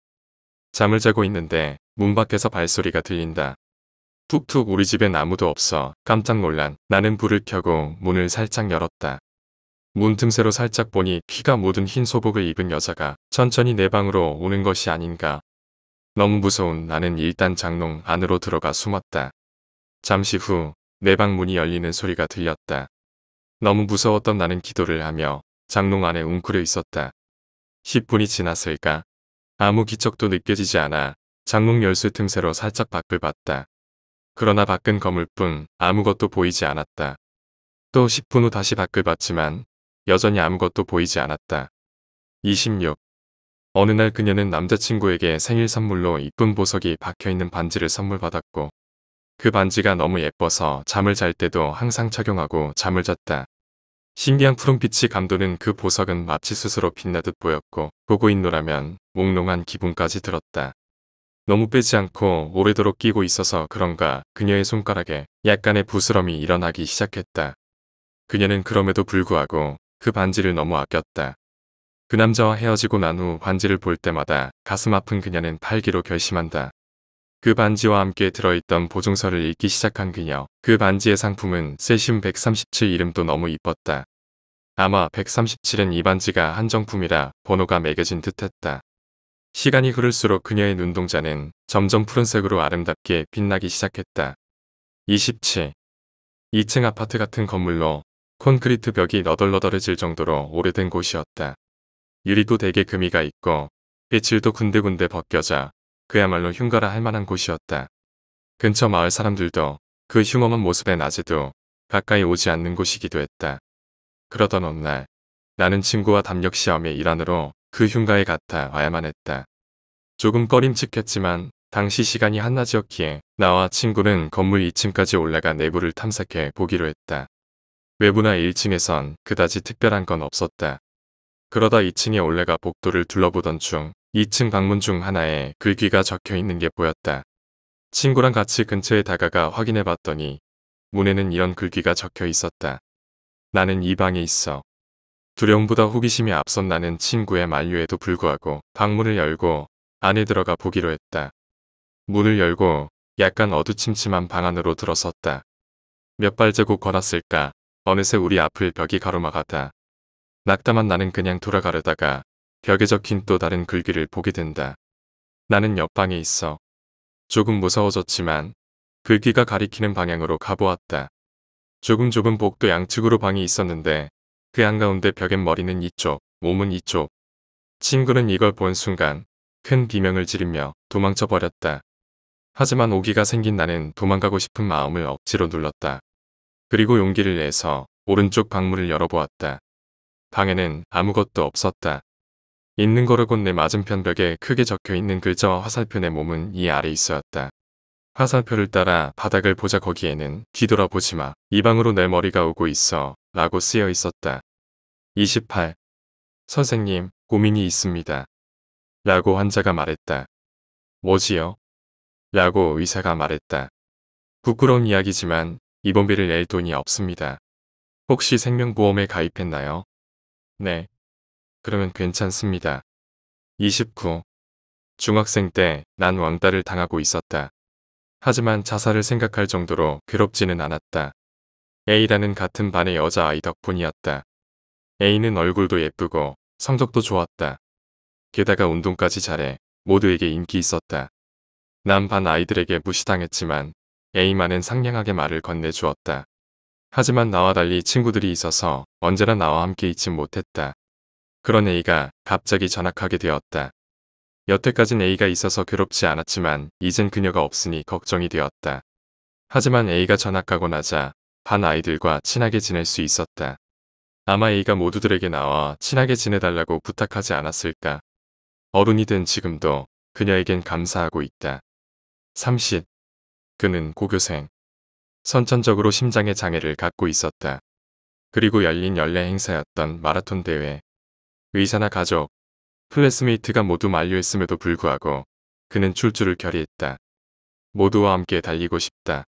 잠을 자고 있는데 문 밖에서 발소리가 들린다. 툭툭 우리 집엔 아무도 없어 깜짝 놀란 나는 불을 켜고 문을 살짝 열었다. 문 틈새로 살짝 보니 피가 묻은 흰 소복을 입은 여자가 천천히 내 방으로 오는 것이 아닌가. 너무 무서운 나는 일단 장롱 안으로 들어가 숨었다. 잠시 후 내 방 문이 열리는 소리가 들렸다. 너무 무서웠던 나는 기도를 하며 장롱 안에 웅크려 있었다. 10분이 지났을까? 아무 기척도 느껴지지 않아 장롱 열쇠 틈새로 살짝 밖을 봤다. 그러나 밖은 거물뿐 아무것도 보이지 않았다. 또 10분 후 다시 밖을 봤지만 여전히 아무것도 보이지 않았다. 26. 어느 날 그녀는 남자친구에게 생일 선물로 이쁜 보석이 박혀있는 반지를 선물 받았고 그 반지가 너무 예뻐서 잠을 잘 때도 항상 착용하고 잠을 잤다. 신기한 푸른빛이 감도는 그 보석은 마치 스스로 빛나듯 보였고 보고 있노라면 몽롱한 기분까지 들었다. 너무 빼지 않고 오래도록 끼고 있어서 그런가 그녀의 손가락에 약간의 부스럼이 일어나기 시작했다. 그녀는 그럼에도 불구하고 그 반지를 너무 아꼈다. 그 남자와 헤어지고 난 후 반지를 볼 때마다 가슴 아픈 그녀는 팔기로 결심한다. 그 반지와 함께 들어있던 보증서를 읽기 시작한 그녀. 그 반지의 상품은 세슘 137 이름도 너무 이뻤다. 아마 137은 이 반지가 한정품이라 번호가 매겨진 듯했다. 시간이 흐를수록 그녀의 눈동자는 점점 푸른색으로 아름답게 빛나기 시작했다. 27. 2층 아파트 같은 건물로 콘크리트 벽이 너덜너덜해질 정도로 오래된 곳이었다. 유리도 되게 금이가 있고 배칠도 군데군데 벗겨져 그야말로 흉가라 할 만한 곳이었다. 근처 마을 사람들도 그 흉엄한 모습에 낮에도 가까이 오지 않는 곳이기도 했다. 그러던 어느 날 나는 친구와 담력 시험의 일환으로 그 흉가에 갔다 와야만 했다. 조금 꺼림칙했지만 당시 시간이 한낮이었기에 나와 친구는 건물 2층까지 올라가 내부를 탐색해 보기로 했다. 외부나 1층에선 그다지 특별한 건 없었다. 그러다 2층에 올라가 복도를 둘러보던 중 2층 방문 중 하나에 글귀가 적혀 있는 게 보였다. 친구랑 같이 근처에 다가가 확인해 봤더니 문에는 이런 글귀가 적혀 있었다. 나는 이 방에 있어. 두려움보다 호기심이 앞선 나는 친구의 만류에도 불구하고 방문을 열고 안에 들어가 보기로 했다. 문을 열고 약간 어두침침한 방 안으로 들어섰다. 몇 발자국 걸었을까 어느새 우리 앞을 벽이 가로막았다. 낙담한 나는 그냥 돌아가려다가 벽에 적힌 또 다른 글귀를 보게 된다. 나는 옆방에 있어. 조금 무서워졌지만 글귀가 가리키는 방향으로 가보았다. 조금 좁은 복도 양측으로 방이 있었는데 그 한가운데 벽엔 머리는 이쪽, 몸은 이쪽. 친구는 이걸 본 순간 큰 비명을 지르며 도망쳐 버렸다. 하지만 오기가 생긴 나는 도망가고 싶은 마음을 억지로 눌렀다. 그리고 용기를 내서 오른쪽 방문을 열어보았다. 방에는 아무것도 없었다. 있는 거로 곧 내 맞은편 벽에 크게 적혀있는 글자와 화살표 내 몸은 이 아래 있었다. 화살표를 따라 바닥을 보자 거기에는 뒤돌아보지마. 이 방으로 내 머리가 오고 있어 라고 쓰여 있었다. 28. 선생님, 고민이 있습니다. 라고 환자가 말했다. 뭐지요? 라고 의사가 말했다. 부끄러운 이야기지만 입원비를 낼 돈이 없습니다. 혹시 생명보험에 가입했나요? 네. 그러면 괜찮습니다. 29. 중학생 때 난 왕따를 당하고 있었다. 하지만 자살을 생각할 정도로 괴롭지는 않았다. A라는 같은 반의 여자아이 덕분이었다. A는 얼굴도 예쁘고 성적도 좋았다. 게다가 운동까지 잘해 모두에게 인기 있었다. 난 반 아이들에게 무시당했지만 A만은 상냥하게 말을 건네주었다. 하지만 나와 달리 친구들이 있어서 언제나 나와 함께 있지 못했다. 그런 A가 갑자기 전학하게 되었다. 여태까진 A가 있어서 괴롭지 않았지만 이젠 그녀가 없으니 걱정이 되었다. 하지만 A가 전학하고 나자 반 아이들과 친하게 지낼 수 있었다. 아마 A가 모두들에게 나와 친하게 지내달라고 부탁하지 않았을까. 어른이 된 지금도 그녀에겐 감사하고 있다. 30. 그는 고교생. 선천적으로 심장의 장애를 갖고 있었다. 그리고 열린 연례 행사였던 마라톤 대회. 의사나 가족, 클래스메이트가 모두 만류했음에도 불구하고 그는 출주를 결의했다. 모두와 함께 달리고 싶다.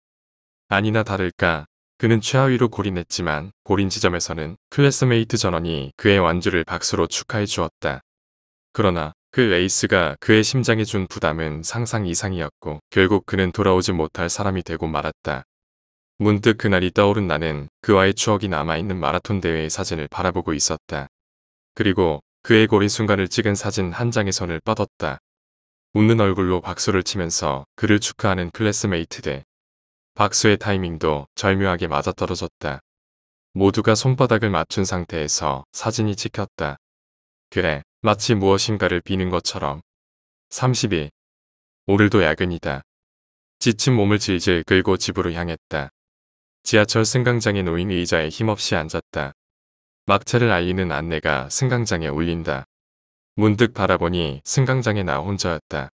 아니나 다를까 그는 최하위로 골인했지만 골인 지점에서는 클래스메이트 전원이 그의 완주를 박수로 축하해 주었다. 그러나 그 레이스가 그의 심장에 준 부담은 상상 이상이었고 결국 그는 돌아오지 못할 사람이 되고 말았다. 문득 그날이 떠오른 나는 그와의 추억이 남아있는 마라톤 대회의 사진을 바라보고 있었다. 그리고 그의 골인 순간을 찍은 사진 한 장에 손을 뻗었다. 웃는 얼굴로 박수를 치면서 그를 축하하는 클래스메이트들. 박수의 타이밍도 절묘하게 맞아떨어졌다. 모두가 손바닥을 맞춘 상태에서 사진이 찍혔다. 그래, 마치 무엇인가를 비는 것처럼. 30일. 오늘도 야근이다. 지친 몸을 질질 끌고 집으로 향했다. 지하철 승강장에 놓인 의자에 힘없이 앉았다. 막차를 알리는 안내가 승강장에 울린다. 문득 바라보니 승강장에 나 혼자였다.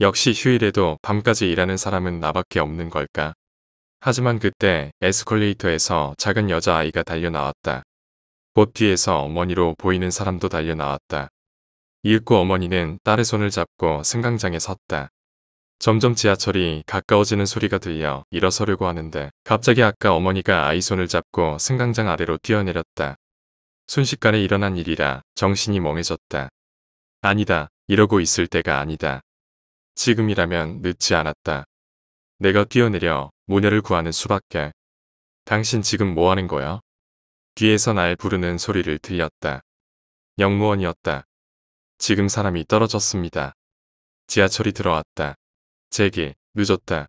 역시 휴일에도 밤까지 일하는 사람은 나밖에 없는 걸까? 하지만 그때 에스컬레이터에서 작은 여자아이가 달려나왔다. 곧 뒤에서 어머니로 보이는 사람도 달려나왔다. 이윽고 어머니는 딸의 손을 잡고 승강장에 섰다. 점점 지하철이 가까워지는 소리가 들려 일어서려고 하는데 갑자기 아까 어머니가 아이 손을 잡고 승강장 아래로 뛰어내렸다. 순식간에 일어난 일이라 정신이 멍해졌다. 아니다. 이러고 있을 때가 아니다. 지금이라면 늦지 않았다. 내가 뛰어내려 모녀를 구하는 수밖에. 당신 지금 뭐하는 거야? 뒤에서 날 부르는 소리를 들렸다. 영무원이었다. 지금 사람이 떨어졌습니다. 지하철이 들어왔다. 제길, 늦었다.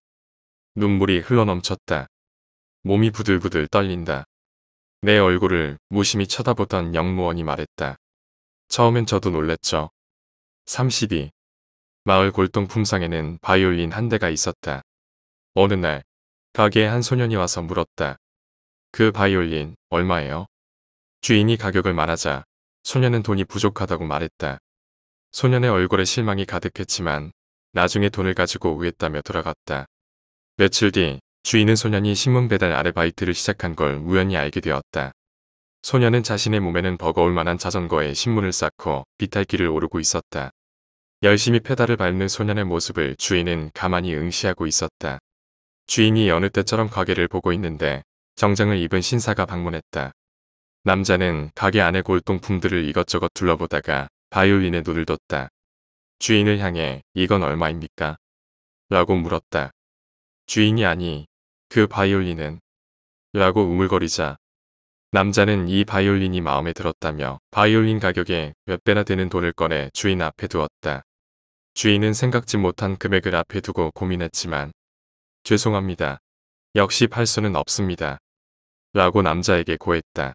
눈물이 흘러넘쳤다. 몸이 부들부들 떨린다. 내 얼굴을 무심히 쳐다보던 영무원이 말했다. 처음엔 저도 놀랬죠. 32. 마을 골동 품상에는 바이올린 한 대가 있었다. 어느 날 가게에 한 소년이 와서 물었다. 그 바이올린 얼마예요? 주인이 가격을 말하자 소년은 돈이 부족하다고 말했다. 소년의 얼굴에 실망이 가득했지만 나중에 돈을 가지고 오겠다며 돌아갔다. 며칠 뒤 주인은 소년이 신문 배달 아르바이트를 시작한 걸 우연히 알게 되었다. 소년은 자신의 몸에는 버거울 만한 자전거에 신문을 쌓고 비탈길을 오르고 있었다. 열심히 페달을 밟는 소년의 모습을 주인은 가만히 응시하고 있었다. 주인이 여느 때처럼 가게를 보고 있는데 정장을 입은 신사가 방문했다. 남자는 가게 안의 골동품들을 이것저것 둘러보다가 바이올린에 눈을 뒀다. 주인을 향해 이건 얼마입니까? 라고 물었다. 주인이 아니, 그 바이올린은? 라고 우물거리자 남자는 이 바이올린이 마음에 들었다며 바이올린 가격에 몇 배나 되는 돈을 꺼내 주인 앞에 두었다. 주인은 생각지 못한 금액을 앞에 두고 고민했지만 죄송합니다. 역시 팔 수는 없습니다. 라고 남자에게 고했다.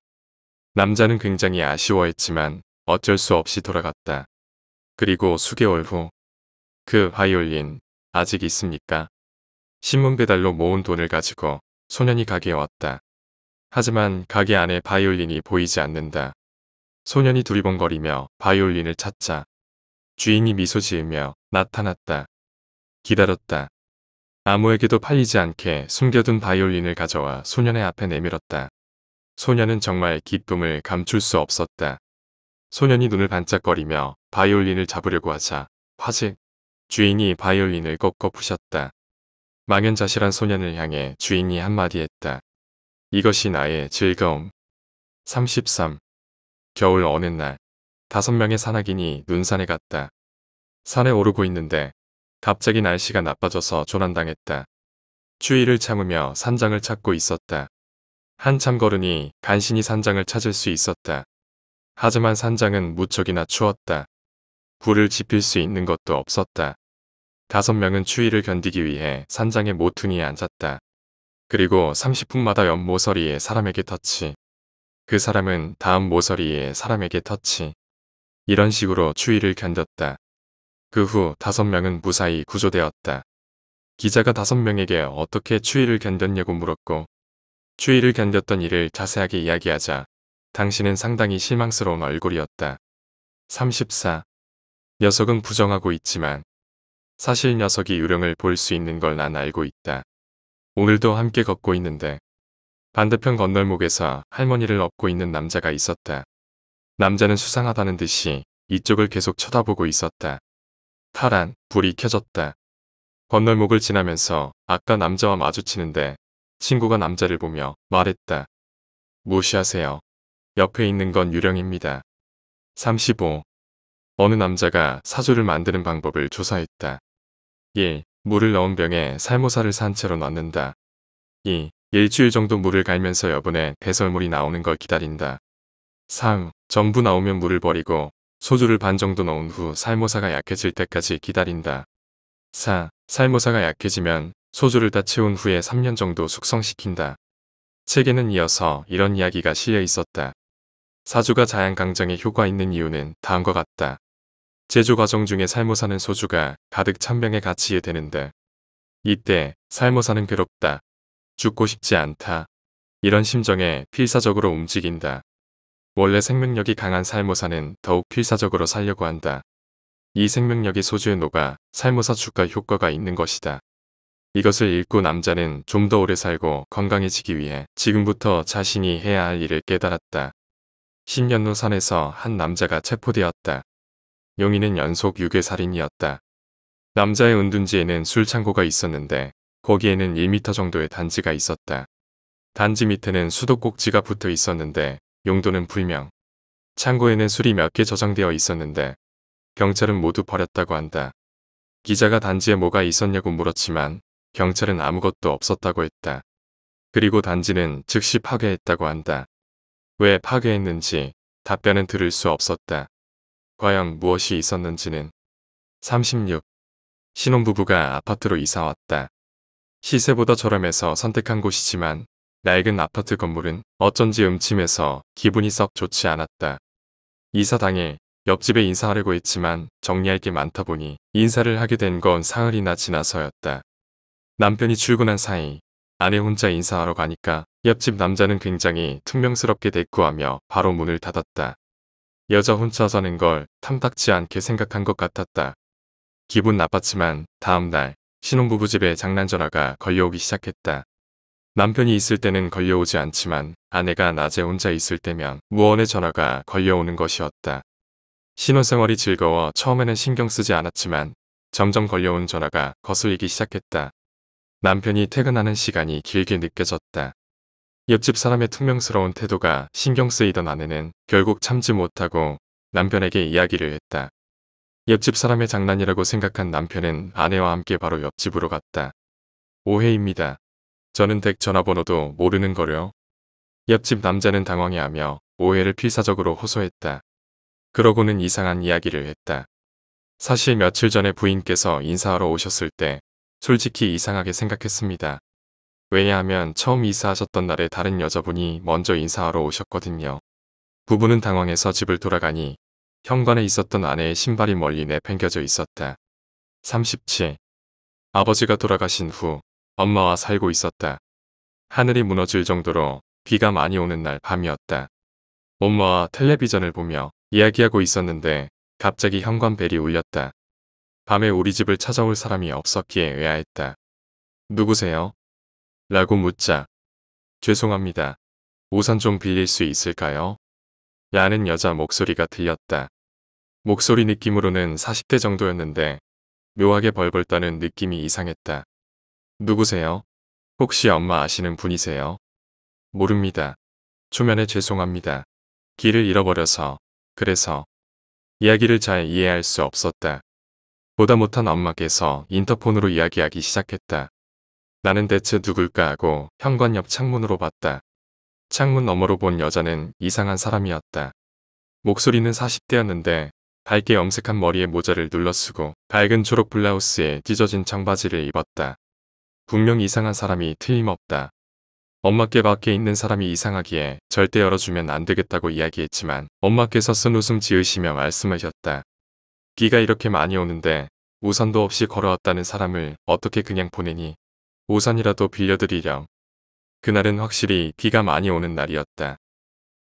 남자는 굉장히 아쉬워했지만 어쩔 수 없이 돌아갔다. 그리고 수개월 후 그 바이올린 아직 있습니까? 신문 배달로 모은 돈을 가지고 소년이 가게에 왔다. 하지만 가게 안에 바이올린이 보이지 않는다. 소년이 두리번거리며 바이올린을 찾자 주인이 미소 지으며 나타났다. 기다렸다. 아무에게도 팔리지 않게 숨겨둔 바이올린을 가져와 소년의 앞에 내밀었다. 소년은 정말 기쁨을 감출 수 없었다. 소년이 눈을 반짝거리며 바이올린을 잡으려고 하자 화직 주인이 바이올린을 꺾어 부셨다. 망연자실한 소년을 향해 주인이 한마디 했다. 이것이 나의 즐거움. 33. 겨울 어느 날 5명의 산악인이 눈산에 갔다. 산에 오르고 있는데 갑자기 날씨가 나빠져서 조난당했다. 추위를 참으며 산장을 찾고 있었다. 한참 걸으니 간신히 산장을 찾을 수 있었다. 하지만 산장은 무척이나 추웠다. 불을 지필 수 있는 것도 없었다. 5명은 추위를 견디기 위해 산장의 모퉁이에 앉았다. 그리고 30분마다 옆 모서리에 사람에게 터치. 그 사람은 다음 모서리에 사람에게 터치. 이런 식으로 추위를 견뎠다. 그 후 5명은 무사히 구조되었다. 기자가 5명에게 어떻게 추위를 견뎠냐고 물었고 추위를 견뎠던 일을 자세하게 이야기하자 당신은 상당히 실망스러운 얼굴이었다. 34. 녀석은 부정하고 있지만 사실 녀석이 유령을 볼 수 있는 걸 난 알고 있다. 오늘도 함께 걷고 있는데 반대편 건널목에서 할머니를 업고 있는 남자가 있었다. 남자는 수상하다는 듯이 이쪽을 계속 쳐다보고 있었다. 파란 불이 켜졌다. 건널목을 지나면서 아까 남자와 마주치는데 친구가 남자를 보며 말했다. 무시하세요. 옆에 있는 건 유령입니다. 35. 어느 남자가 사주를 만드는 방법을 조사했다. 1. 물을 넣은 병에 살모사를 산 채로 넣는다. 2. 일주일 정도 물을 갈면서 여분의 배설물이 나오는 걸 기다린다. 3. 전부 나오면 물을 버리고 소주를 반 정도 넣은 후 살모사가 약해질 때까지 기다린다. 4. 살모사가 약해지면 소주를 다 채운 후에 3년 정도 숙성시킨다. 책에는 이어서 이런 이야기가 실려 있었다. 사주가 자양강장에 효과 있는 이유는 다음과 같다. 제조 과정 중에 살모사는 소주가 가득 찬 병에 갇히게 되는데 이때 살모사는 괴롭다. 죽고 싶지 않다. 이런 심정에 필사적으로 움직인다. 원래 생명력이 강한 살모사는 더욱 필사적으로 살려고 한다. 이 생명력이 소주에 녹아 살모사 주가 효과가 있는 것이다. 이것을 읽고 남자는 좀 더 오래 살고 건강해지기 위해 지금부터 자신이 해야 할 일을 깨달았다. 10년 후 산에서 한 남자가 체포되었다. 용의는 연속 유괴살인이었다. 남자의 은둔지에는 술창고가 있었는데 거기에는 1m 정도의 단지가 있었다. 단지 밑에는 수도꼭지가 붙어 있었는데 용도는 불명. 창고에는 술이 몇 개 저장되어 있었는데 경찰은 모두 버렸다고 한다. 기자가 단지에 뭐가 있었냐고 물었지만 경찰은 아무것도 없었다고 했다. 그리고 단지는 즉시 파괴했다고 한다. 왜 파괴했는지 답변은 들을 수 없었다. 과연 무엇이 있었는지는. 36. 신혼부부가 아파트로 이사왔다. 시세보다 저렴해서 선택한 곳이지만 낡은 아파트 건물은 어쩐지 음침해서 기분이 썩 좋지 않았다. 이사 당일 옆집에 인사하려고 했지만 정리할 게 많다 보니 인사를 하게 된 건 사흘이나 지나서였다. 남편이 출근한 사이 아내 혼자 인사하러 가니까 옆집 남자는 굉장히 퉁명스럽게 대꾸하며 바로 문을 닫았다. 여자 혼자 사는 걸 탐탁지 않게 생각한 것 같았다. 기분 나빴지만 다음 날 신혼부부 집에 장난 전화가 걸려오기 시작했다. 남편이 있을 때는 걸려오지 않지만 아내가 낮에 혼자 있을 때면 무언의 전화가 걸려오는 것이었다. 신혼생활이 즐거워 처음에는 신경 쓰지 않았지만 점점 걸려온 전화가 거슬리기 시작했다. 남편이 퇴근하는 시간이 길게 느껴졌다. 옆집 사람의 퉁명스러운 태도가 신경 쓰이던 아내는 결국 참지 못하고 남편에게 이야기를 했다. 옆집 사람의 장난이라고 생각한 남편은 아내와 함께 바로 옆집으로 갔다. 오해입니다. 저는 댁 전화번호도 모르는 거려. 옆집 남자는 당황해하며 오해를 필사적으로 호소했다. 그러고는 이상한 이야기를 했다. 사실 며칠 전에 부인께서 인사하러 오셨을 때 솔직히 이상하게 생각했습니다. 왜냐하면 처음 이사하셨던 날에 다른 여자분이 먼저 인사하러 오셨거든요. 부부는 당황해서 집을 돌아가니 현관에 있었던 아내의 신발이 멀리 내팽겨져 있었다. 37. 아버지가 돌아가신 후 엄마와 살고 있었다. 하늘이 무너질 정도로 비가 많이 오는 날 밤이었다. 엄마와 텔레비전을 보며 이야기하고 있었는데 갑자기 현관벨이 울렸다. 밤에 우리 집을 찾아올 사람이 없었기에 의아했다. 누구세요? 라고 묻자 죄송합니다. 우산 좀 빌릴 수 있을까요? 라는 여자 목소리가 들렸다. 목소리 느낌으로는 40대 정도였는데 묘하게 벌벌 떠는 느낌이 이상했다. 누구세요? 혹시 엄마 아시는 분이세요? 모릅니다. 초면에 죄송합니다. 길을 잃어버려서, 그래서 이야기를 잘 이해할 수 없었다. 보다 못한 엄마께서 인터폰으로 이야기하기 시작했다. 나는 대체 누굴까 하고 현관 옆 창문으로 봤다. 창문 너머로 본 여자는 이상한 사람이었다. 목소리는 40대였는데 밝게 염색한 머리에 모자를 눌러쓰고 밝은 초록 블라우스에 찢어진 청바지를 입었다. 분명 이상한 사람이 틀림없다. 엄마께 밖에 있는 사람이 이상하기에 절대 열어주면 안 되겠다고 이야기했지만 엄마께서 쓴 웃음 지으시며 말씀하셨다. 비가 이렇게 많이 오는데 우산도 없이 걸어왔다는 사람을 어떻게 그냥 보내니? 우산이라도 빌려드리렴. 그날은 확실히 비가 많이 오는 날이었다.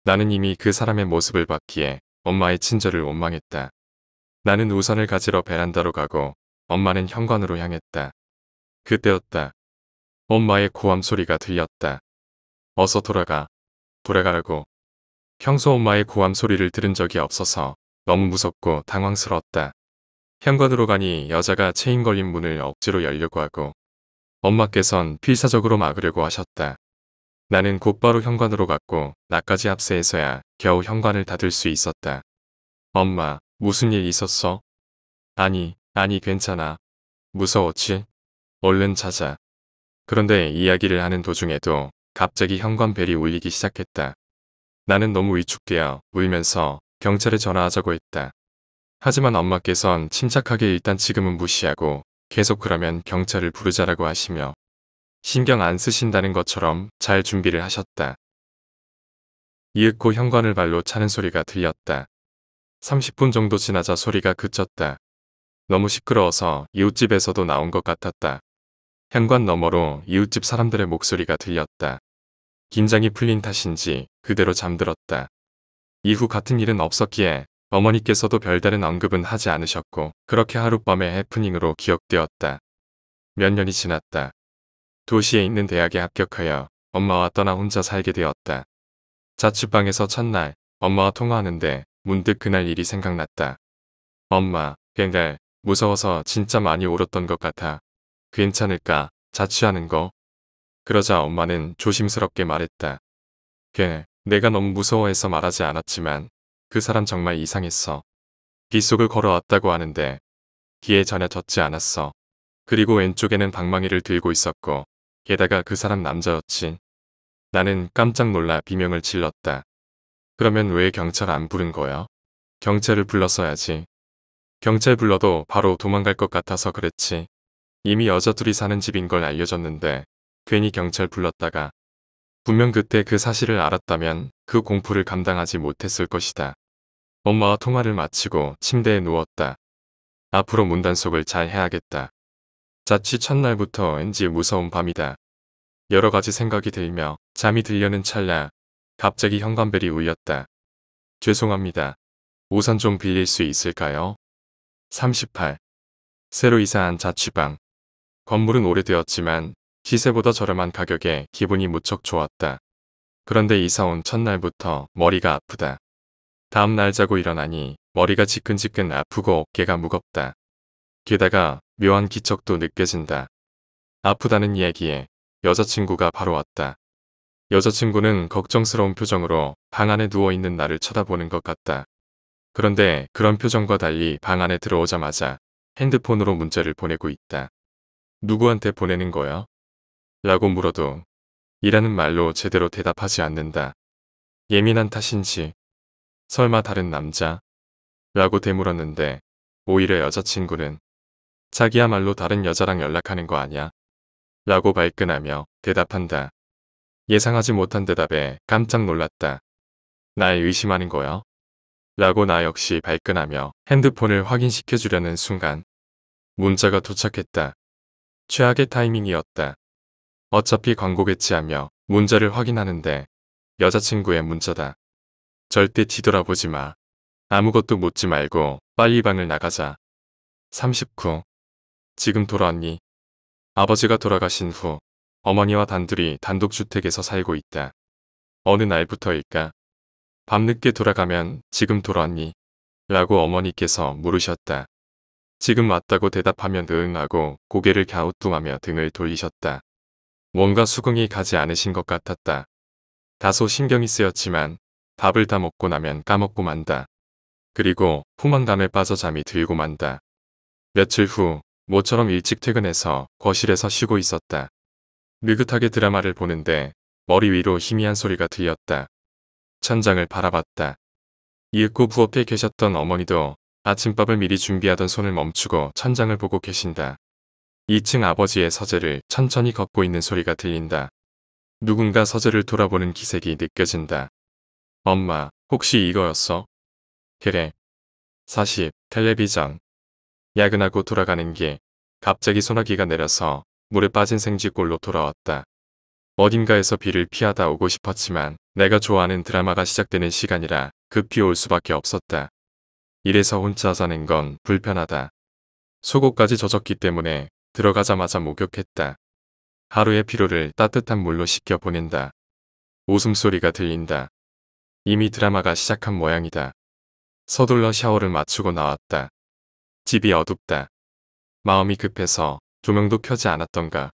나는 이미 그 사람의 모습을 봤기에 엄마의 친절을 원망했다. 나는 우산을 가지러 베란다로 가고 엄마는 현관으로 향했다. 그때였다. 엄마의 고함 소리가 들렸다. 어서 돌아가. 돌아가라고. 평소 엄마의 고함 소리를 들은 적이 없어서 너무 무섭고 당황스러웠다. 현관으로 가니 여자가 체인 걸린 문을 억지로 열려고 하고 엄마께선 필사적으로 막으려고 하셨다. 나는 곧바로 현관으로 갔고 나까지 합세해서야 겨우 현관을 닫을 수 있었다. 엄마, 무슨 일 있었어? 아니, 괜찮아. 무서웠지? 얼른 자자. 그런데 이야기를 하는 도중에도 갑자기 현관벨이 울리기 시작했다. 나는 너무 위축되어 울면서 경찰에 전화하자고 했다. 하지만 엄마께선 침착하게 일단 지금은 무시하고 계속 그러면 경찰을 부르자라고 하시며 신경 안 쓰신다는 것처럼 잘 준비를 하셨다. 이윽고 현관을 발로 차는 소리가 들렸다. 30분 정도 지나자 소리가 그쳤다. 너무 시끄러워서 이웃집에서도 나온 것 같았다. 현관 너머로 이웃집 사람들의 목소리가 들렸다. 긴장이 풀린 탓인지 그대로 잠들었다. 이후 같은 일은 없었기에 어머니께서도 별다른 언급은 하지 않으셨고 그렇게 하룻밤의 해프닝으로 기억되었다. 몇 년이 지났다. 도시에 있는 대학에 합격하여 엄마와 떠나 혼자 살게 되었다. 자취방에서 첫날 엄마와 통화하는데 문득 그날 일이 생각났다. 엄마, 그날 무서워서 진짜 많이 울었던 것 같아. 괜찮을까? 자취하는 거? 그러자 엄마는 조심스럽게 말했다. 내가 너무 무서워해서 말하지 않았지만 그 사람 정말 이상했어. 빗속을 걸어왔다고 하는데 귀에 전혀 젖지 않았어. 그리고 왼쪽에는 방망이를 들고 있었고 게다가 그 사람 남자였지. 나는 깜짝 놀라 비명을 질렀다. 그러면 왜 경찰 안 부른 거야? 경찰을 불렀어야지. 경찰 불러도 바로 도망갈 것 같아서 그랬지. 이미 여자 둘이 사는 집인 걸 알려줬는데 괜히 경찰 불렀다가 분명 그때 그 사실을 알았다면 그 공포를 감당하지 못했을 것이다. 엄마와 통화를 마치고 침대에 누웠다. 앞으로 문단속을 잘 해야겠다. 자취 첫날부터 왠지 무서운 밤이다. 여러 가지 생각이 들며 잠이 들려는 찰나 갑자기 현관벨이 울렸다. 죄송합니다. 우산 좀 빌릴 수 있을까요? 38. 새로 이사한 자취방. 건물은 오래되었지만 시세보다 저렴한 가격에 기분이 무척 좋았다. 그런데 이사온 첫날부터 머리가 아프다. 다음 날 자고 일어나니 머리가 지끈지끈 아프고 어깨가 무겁다. 게다가 묘한 기척도 느껴진다. 아프다는 이야기에 여자친구가 바로 왔다. 여자친구는 걱정스러운 표정으로 방 안에 누워있는 나를 쳐다보는 것 같다. 그런데 그런 표정과 달리 방 안에 들어오자마자 핸드폰으로 문자를 보내고 있다. 누구한테 보내는 거야? 라고 물어도 이라는 말로 제대로 대답하지 않는다. 예민한 탓인지 설마 다른 남자? 라고 되물었는데 오히려 여자친구는 자기야말로 다른 여자랑 연락하는 거 아냐? 라고 발끈하며 대답한다. 예상하지 못한 대답에 깜짝 놀랐다. 날 의심하는 거야? 라고 나 역시 발끈하며 핸드폰을 확인시켜 주려는 순간 문자가 도착했다. 최악의 타이밍이었다. 어차피 광고겠지 하며 문자를 확인하는데 여자친구의 문자다. 절대 뒤돌아보지 마. 아무것도 묻지 말고 빨리 방을 나가자. 39. 지금 돌아왔니? 아버지가 돌아가신 후 어머니와 단둘이 단독주택에서 살고 있다. 어느 날부터일까? 밤늦게 돌아가면 지금 돌아왔니? 라고 어머니께서 물으셨다. 지금 왔다고 대답하면 응 하고 고개를 갸우뚱하며 등을 돌리셨다. 뭔가 수긍이 가지 않으신 것 같았다. 다소 신경이 쓰였지만 밥을 다 먹고 나면 까먹고 만다. 그리고 포만감에 빠져 잠이 들고 만다. 며칠 후 모처럼 일찍 퇴근해서 거실에서 쉬고 있었다. 느긋하게 드라마를 보는데 머리 위로 희미한 소리가 들렸다. 천장을 바라봤다. 이윽고 부엌에 계셨던 어머니도 아침밥을 미리 준비하던 손을 멈추고 천장을 보고 계신다. 2층 아버지의 서재를 천천히 걷고 있는 소리가 들린다. 누군가 서재를 돌아보는 기색이 느껴진다. 엄마, 혹시 이거였어? 그래. 40. 텔레비전. 야근하고 돌아가는 길. 갑자기 소나기가 내려서 물에 빠진 생쥐꼴로 돌아왔다. 어딘가에서 비를 피하다 오고 싶었지만 내가 좋아하는 드라마가 시작되는 시간이라 급히 올 수밖에 없었다. 이래서 혼자 자는 건 불편하다. 속옷까지 젖었기 때문에 들어가자마자 목욕했다. 하루의 피로를 따뜻한 물로 씻겨 보낸다. 웃음소리가 들린다. 이미 드라마가 시작한 모양이다. 서둘러 샤워를 마치고 나왔다. 집이 어둡다. 마음이 급해서 조명도 켜지 않았던가.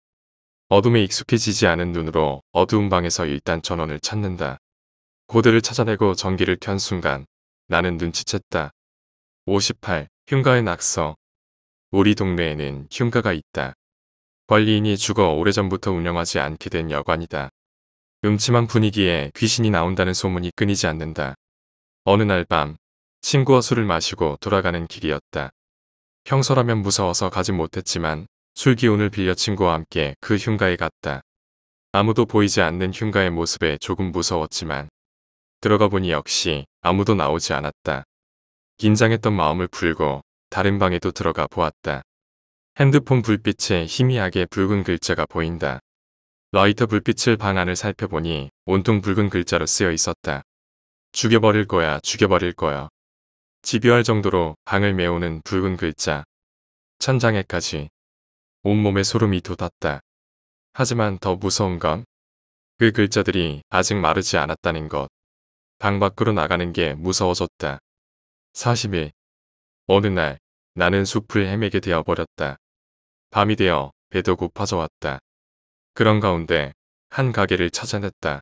어둠에 익숙해지지 않은 눈으로 어두운 방에서 일단 전원을 찾는다. 코드를 찾아내고 전기를 켠 순간 나는 눈치챘다. 58. 흉가의 낙서. 우리 동네에는 흉가가 있다. 관리인이 죽어 오래전부터 운영하지 않게 된 여관이다. 음침한 분위기에 귀신이 나온다는 소문이 끊이지 않는다. 어느 날 밤 친구와 술을 마시고 돌아가는 길이었다. 평소라면 무서워서 가지 못했지만 술 기운을 빌려 친구와 함께 그 흉가에 갔다. 아무도 보이지 않는 흉가의 모습에 조금 무서웠지만 들어가 보니 역시 아무도 나오지 않았다. 긴장했던 마음을 풀고 다른 방에도 들어가 보았다. 핸드폰 불빛에 희미하게 붉은 글자가 보인다. 라이터 불빛을 방 안을 살펴보니 온통 붉은 글자로 쓰여 있었다. 죽여버릴 거야, 죽여버릴 거야. 집요할 정도로 방을 메우는 붉은 글자. 천장에까지. 온몸에 소름이 돋았다. 하지만 더 무서운 건 그 글자들이 아직 마르지 않았다는 것. 방 밖으로 나가는 게 무서워졌다. 41. 어느 날 나는 숲을 헤매게 되어버렸다. 밤이 되어 배도 고파져 왔다. 그런 가운데 한 가게를 찾아냈다.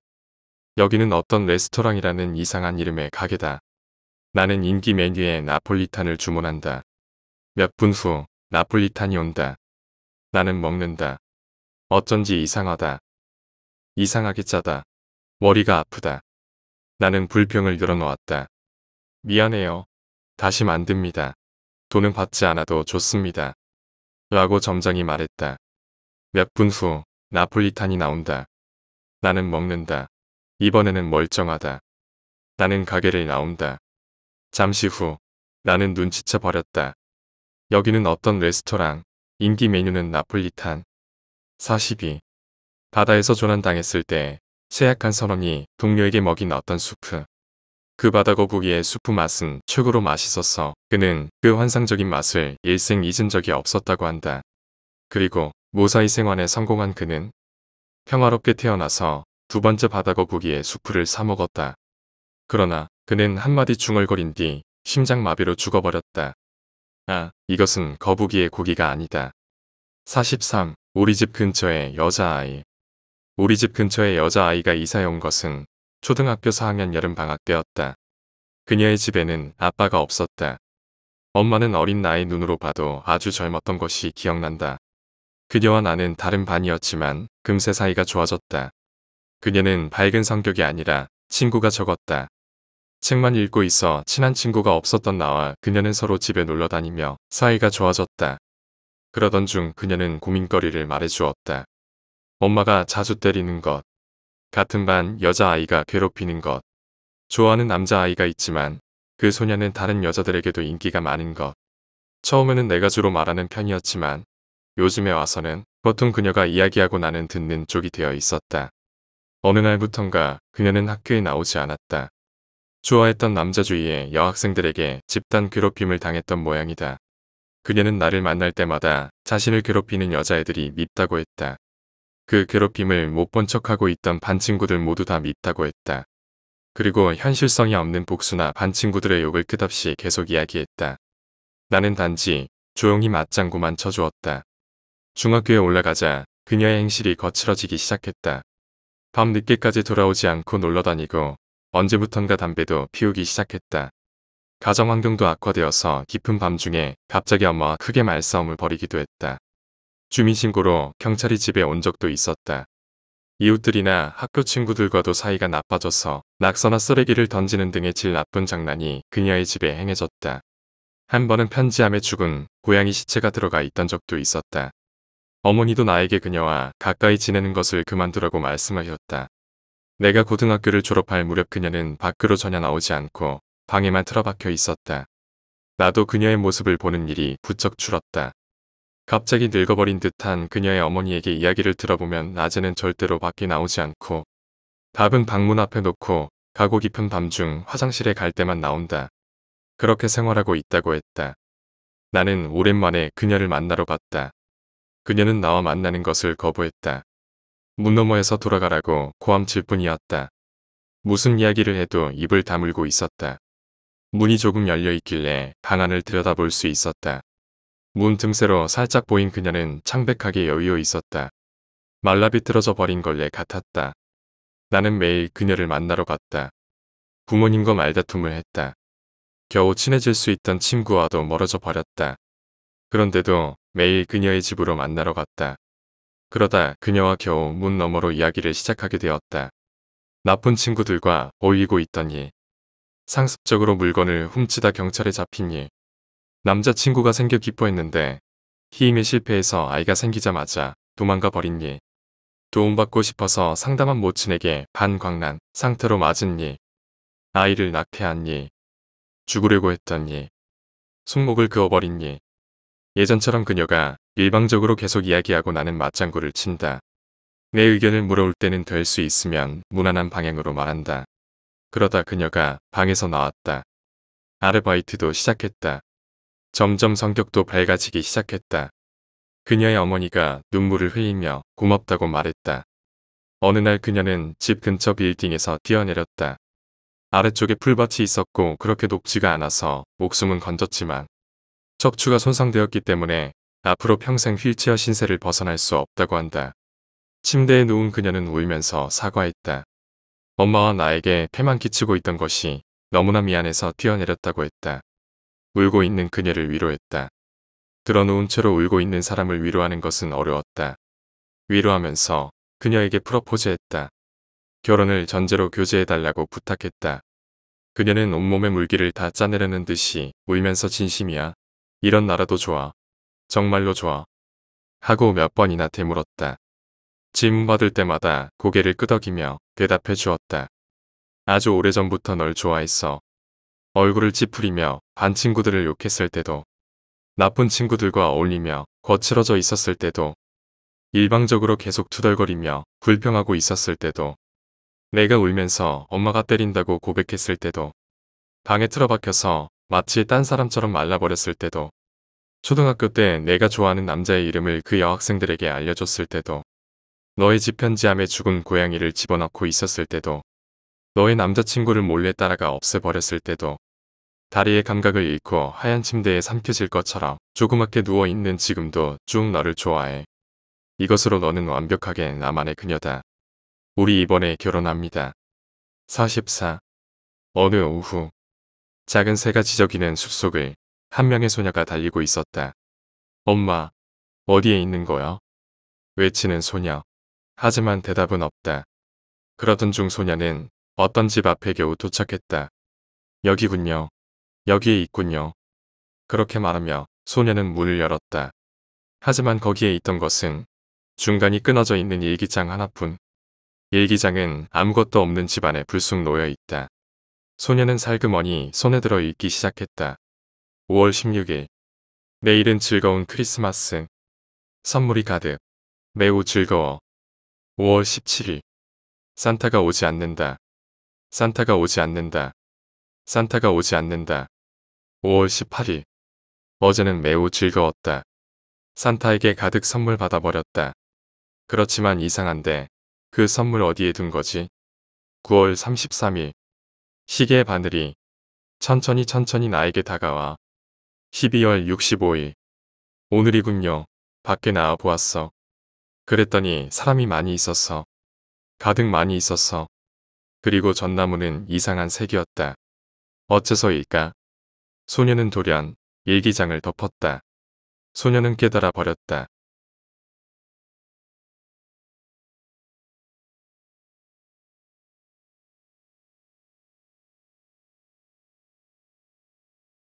여기는 어떤 레스토랑이라는 이상한 이름의 가게다. 나는 인기 메뉴에 나폴리탄을 주문한다. 몇 분 후 나폴리탄이 온다. 나는 먹는다. 어쩐지 이상하다. 이상하게 짜다. 머리가 아프다. 나는 불평을 늘어놓았다. 미안해요. 다시 만듭니다. 돈은 받지 않아도 좋습니다. 라고 점장이 말했다. 몇 분 후 나폴리탄이 나온다. 나는 먹는다. 이번에는 멀쩡하다. 나는 가게를 나온다. 잠시 후 나는 눈치채 버렸다. 여기는 어떤 레스토랑, 인기 메뉴는 나폴리탄. 42. 바다에서 조난당했을 때 쇠약한 선원이 동료에게 먹인 어떤 수프. 그 바다거북이의 수프 맛은 최고로 맛있었어. 그는 그 환상적인 맛을 일생 잊은 적이 없었다고 한다. 그리고 무사히 생還에 성공한 그는 평화롭게 태어나서 두 번째 바다거북이의 수프를 사 먹었다. 그러나 그는 한마디 중얼거린 뒤 심장마비로 죽어버렸다. 아, 이것은 거북이의 고기가 아니다. 43. 우리 집 근처의 여자아이. 우리 집 근처에 여자아이가 이사해 온 것은 초등학교 4학년 여름방학 때였다. 그녀의 집에는 아빠가 없었다. 엄마는 어린 나이 눈으로 봐도 아주 젊었던 것이 기억난다. 그녀와 나는 다른 반이었지만 금세 사이가 좋아졌다. 그녀는 밝은 성격이 아니라 친구가 적었다. 책만 읽고 있어 친한 친구가 없었던 나와 그녀는 서로 집에 놀러 다니며 사이가 좋아졌다. 그러던 중 그녀는 고민거리를 말해주었다. 엄마가 자주 때리는 것, 같은 반 여자아이가 괴롭히는 것, 좋아하는 남자아이가 있지만 그 소녀는 다른 여자들에게도 인기가 많은 것. 처음에는 내가 주로 말하는 편이었지만 요즘에 와서는 보통 그녀가 이야기하고 나는 듣는 쪽이 되어 있었다. 어느 날부턴가 그녀는 학교에 나오지 않았다. 좋아했던 남자 주위의 여학생들에게 집단 괴롭힘을 당했던 모양이다. 그녀는 나를 만날 때마다 자신을 괴롭히는 여자애들이 밉다고 했다. 그 괴롭힘을 못 본 척하고 있던 반 친구들 모두 다 밉다고 했다. 그리고 현실성이 없는 복수나 반 친구들의 욕을 끝없이 계속 이야기했다. 나는 단지 조용히 맞장구만 쳐주었다. 중학교에 올라가자 그녀의 행실이 거칠어지기 시작했다. 밤 늦게까지 돌아오지 않고 놀러다니고 언제부턴가 담배도 피우기 시작했다. 가정 환경도 악화되어서 깊은 밤중에 갑자기 엄마와 크게 말싸움을 벌이기도 했다. 주민신고로 경찰이 집에 온 적도 있었다. 이웃들이나 학교 친구들과도 사이가 나빠져서 낙서나 쓰레기를 던지는 등의 질 나쁜 장난이 그녀의 집에 행해졌다. 한 번은 편지함에 죽은 고양이 시체가 들어가 있던 적도 있었다. 어머니도 나에게 그녀와 가까이 지내는 것을 그만두라고 말씀하셨다. 내가 고등학교를 졸업할 무렵 그녀는 밖으로 전혀 나오지 않고 방에만 틀어박혀 있었다. 나도 그녀의 모습을 보는 일이 부쩍 줄었다. 갑자기 늙어버린 듯한 그녀의 어머니에게 이야기를 들어보면 낮에는 절대로 밖에 나오지 않고 밥은 방문 앞에 놓고 가고 깊은 밤중 화장실에 갈 때만 나온다. 그렇게 생활하고 있다고 했다. 나는 오랜만에 그녀를 만나러 갔다. 그녀는 나와 만나는 것을 거부했다. 문 너머에서 돌아가라고 고함칠 뿐이었다. 무슨 이야기를 해도 입을 다물고 있었다. 문이 조금 열려 있길래 방 안을 들여다볼 수 있었다. 문 틈새로 살짝 보인 그녀는 창백하게 여유어 있었다. 말라비틀어져 버린 걸레 같았다. 나는 매일 그녀를 만나러 갔다. 부모님과 말다툼을 했다. 겨우 친해질 수 있던 친구와도 멀어져 버렸다. 그런데도 매일 그녀의 집으로 만나러 갔다. 그러다 그녀와 겨우 문 너머로 이야기를 시작하게 되었다. 나쁜 친구들과 어울리고 있던 일. 상습적으로 물건을 훔치다 경찰에 잡힌 일. 남자친구가 생겨 기뻐했는데 희임에 실패해서 아이가 생기자마자 도망가 버린 일. 도움받고 싶어서 상담한 모친에게 반광란 상태로 맞은 일. 아이를 낙태한 일. 죽으려고 했던 일. 손목을 그어버린 일. 예전처럼 그녀가 일방적으로 계속 이야기하고 나는 맞장구를 친다. 내 의견을 물어올 때는 될 수 있으면 무난한 방향으로 말한다. 그러다 그녀가 방에서 나왔다. 아르바이트도 시작했다. 점점 성격도 밝아지기 시작했다. 그녀의 어머니가 눈물을 흘리며 고맙다고 말했다. 어느 날 그녀는 집 근처 빌딩에서 뛰어내렸다. 아래쪽에 풀밭이 있었고 그렇게 높지가 않아서 목숨은 건졌지만 척추가 손상되었기 때문에 앞으로 평생 휠체어 신세를 벗어날 수 없다고 한다. 침대에 누운 그녀는 울면서 사과했다. 엄마와 나에게 폐만 끼치고 있던 것이 너무나 미안해서 뛰어내렸다고 했다. 울고 있는 그녀를 위로했다. 드러누운 채로 울고 있는 사람을 위로하는 것은 어려웠다. 위로하면서 그녀에게 프러포즈했다. 결혼을 전제로 교제해달라고 부탁했다. 그녀는 온몸의 물기를 다 짜내려는 듯이 울면서 진심이야. 이런 나라도 좋아. 정말로 좋아. 하고 몇 번이나 되물었다. 질문받을 때마다 고개를 끄덕이며 대답해 주었다. 아주 오래전부터 널 좋아했어. 얼굴을 찌푸리며 반 친구들을 욕했을 때도, 나쁜 친구들과 어울리며 거칠어져 있었을 때도, 일방적으로 계속 투덜거리며 불평하고 있었을 때도, 내가 울면서 엄마가 때린다고 고백했을 때도, 방에 틀어박혀서 마치 딴 사람처럼 말라버렸을 때도, 초등학교 때 내가 좋아하는 남자의 이름을 그 여학생들에게 알려줬을 때도, 너의 집 편지함에 죽은 고양이를 집어넣고 있었을 때도, 너의 남자친구를 몰래 따라가 없애버렸을 때도, 다리의 감각을 잃고 하얀 침대에 삼켜질 것처럼 조그맣게 누워있는 지금도 쭉 너를 좋아해. 이것으로 너는 완벽하게 나만의 그녀다. 우리 이번에 결혼합니다. 44. 어느 오후 작은 새가 지저귀는 숲속을 한 명의 소녀가 달리고 있었다. 엄마, 어디에 있는 거야? 외치는 소녀. 하지만 대답은 없다. 그러던 중 소녀는 어떤 집 앞에 겨우 도착했다. 여기군요. 여기에 있군요. 그렇게 말하며 소녀는 문을 열었다. 하지만 거기에 있던 것은 중간이 끊어져 있는 일기장 하나뿐. 일기장은 아무것도 없는 집안에 불쑥 놓여 있다. 소녀는 살그머니 손에 들어 읽기 시작했다. 5월 16일. 내일은 즐거운 크리스마스. 선물이 가득. 매우 즐거워. 5월 17일. 산타가 오지 않는다. 산타가 오지 않는다. 산타가 오지 않는다. 5월 18일. 어제는 매우 즐거웠다. 산타에게 가득 선물 받아버렸다. 그렇지만 이상한데 그 선물 어디에 둔 거지? 9월 33일. 시계의 바늘이 천천히 나에게 다가와. 12월 65일. 오늘이군요. 밖에 나와 보았어. 그랬더니 사람이 많이 있었어. 가득 많이 있었어. 그리고 전나무는 이상한 색이었다. 어째서일까? 소녀는 돌연 일기장을 덮었다. 소녀는 깨달아 버렸다.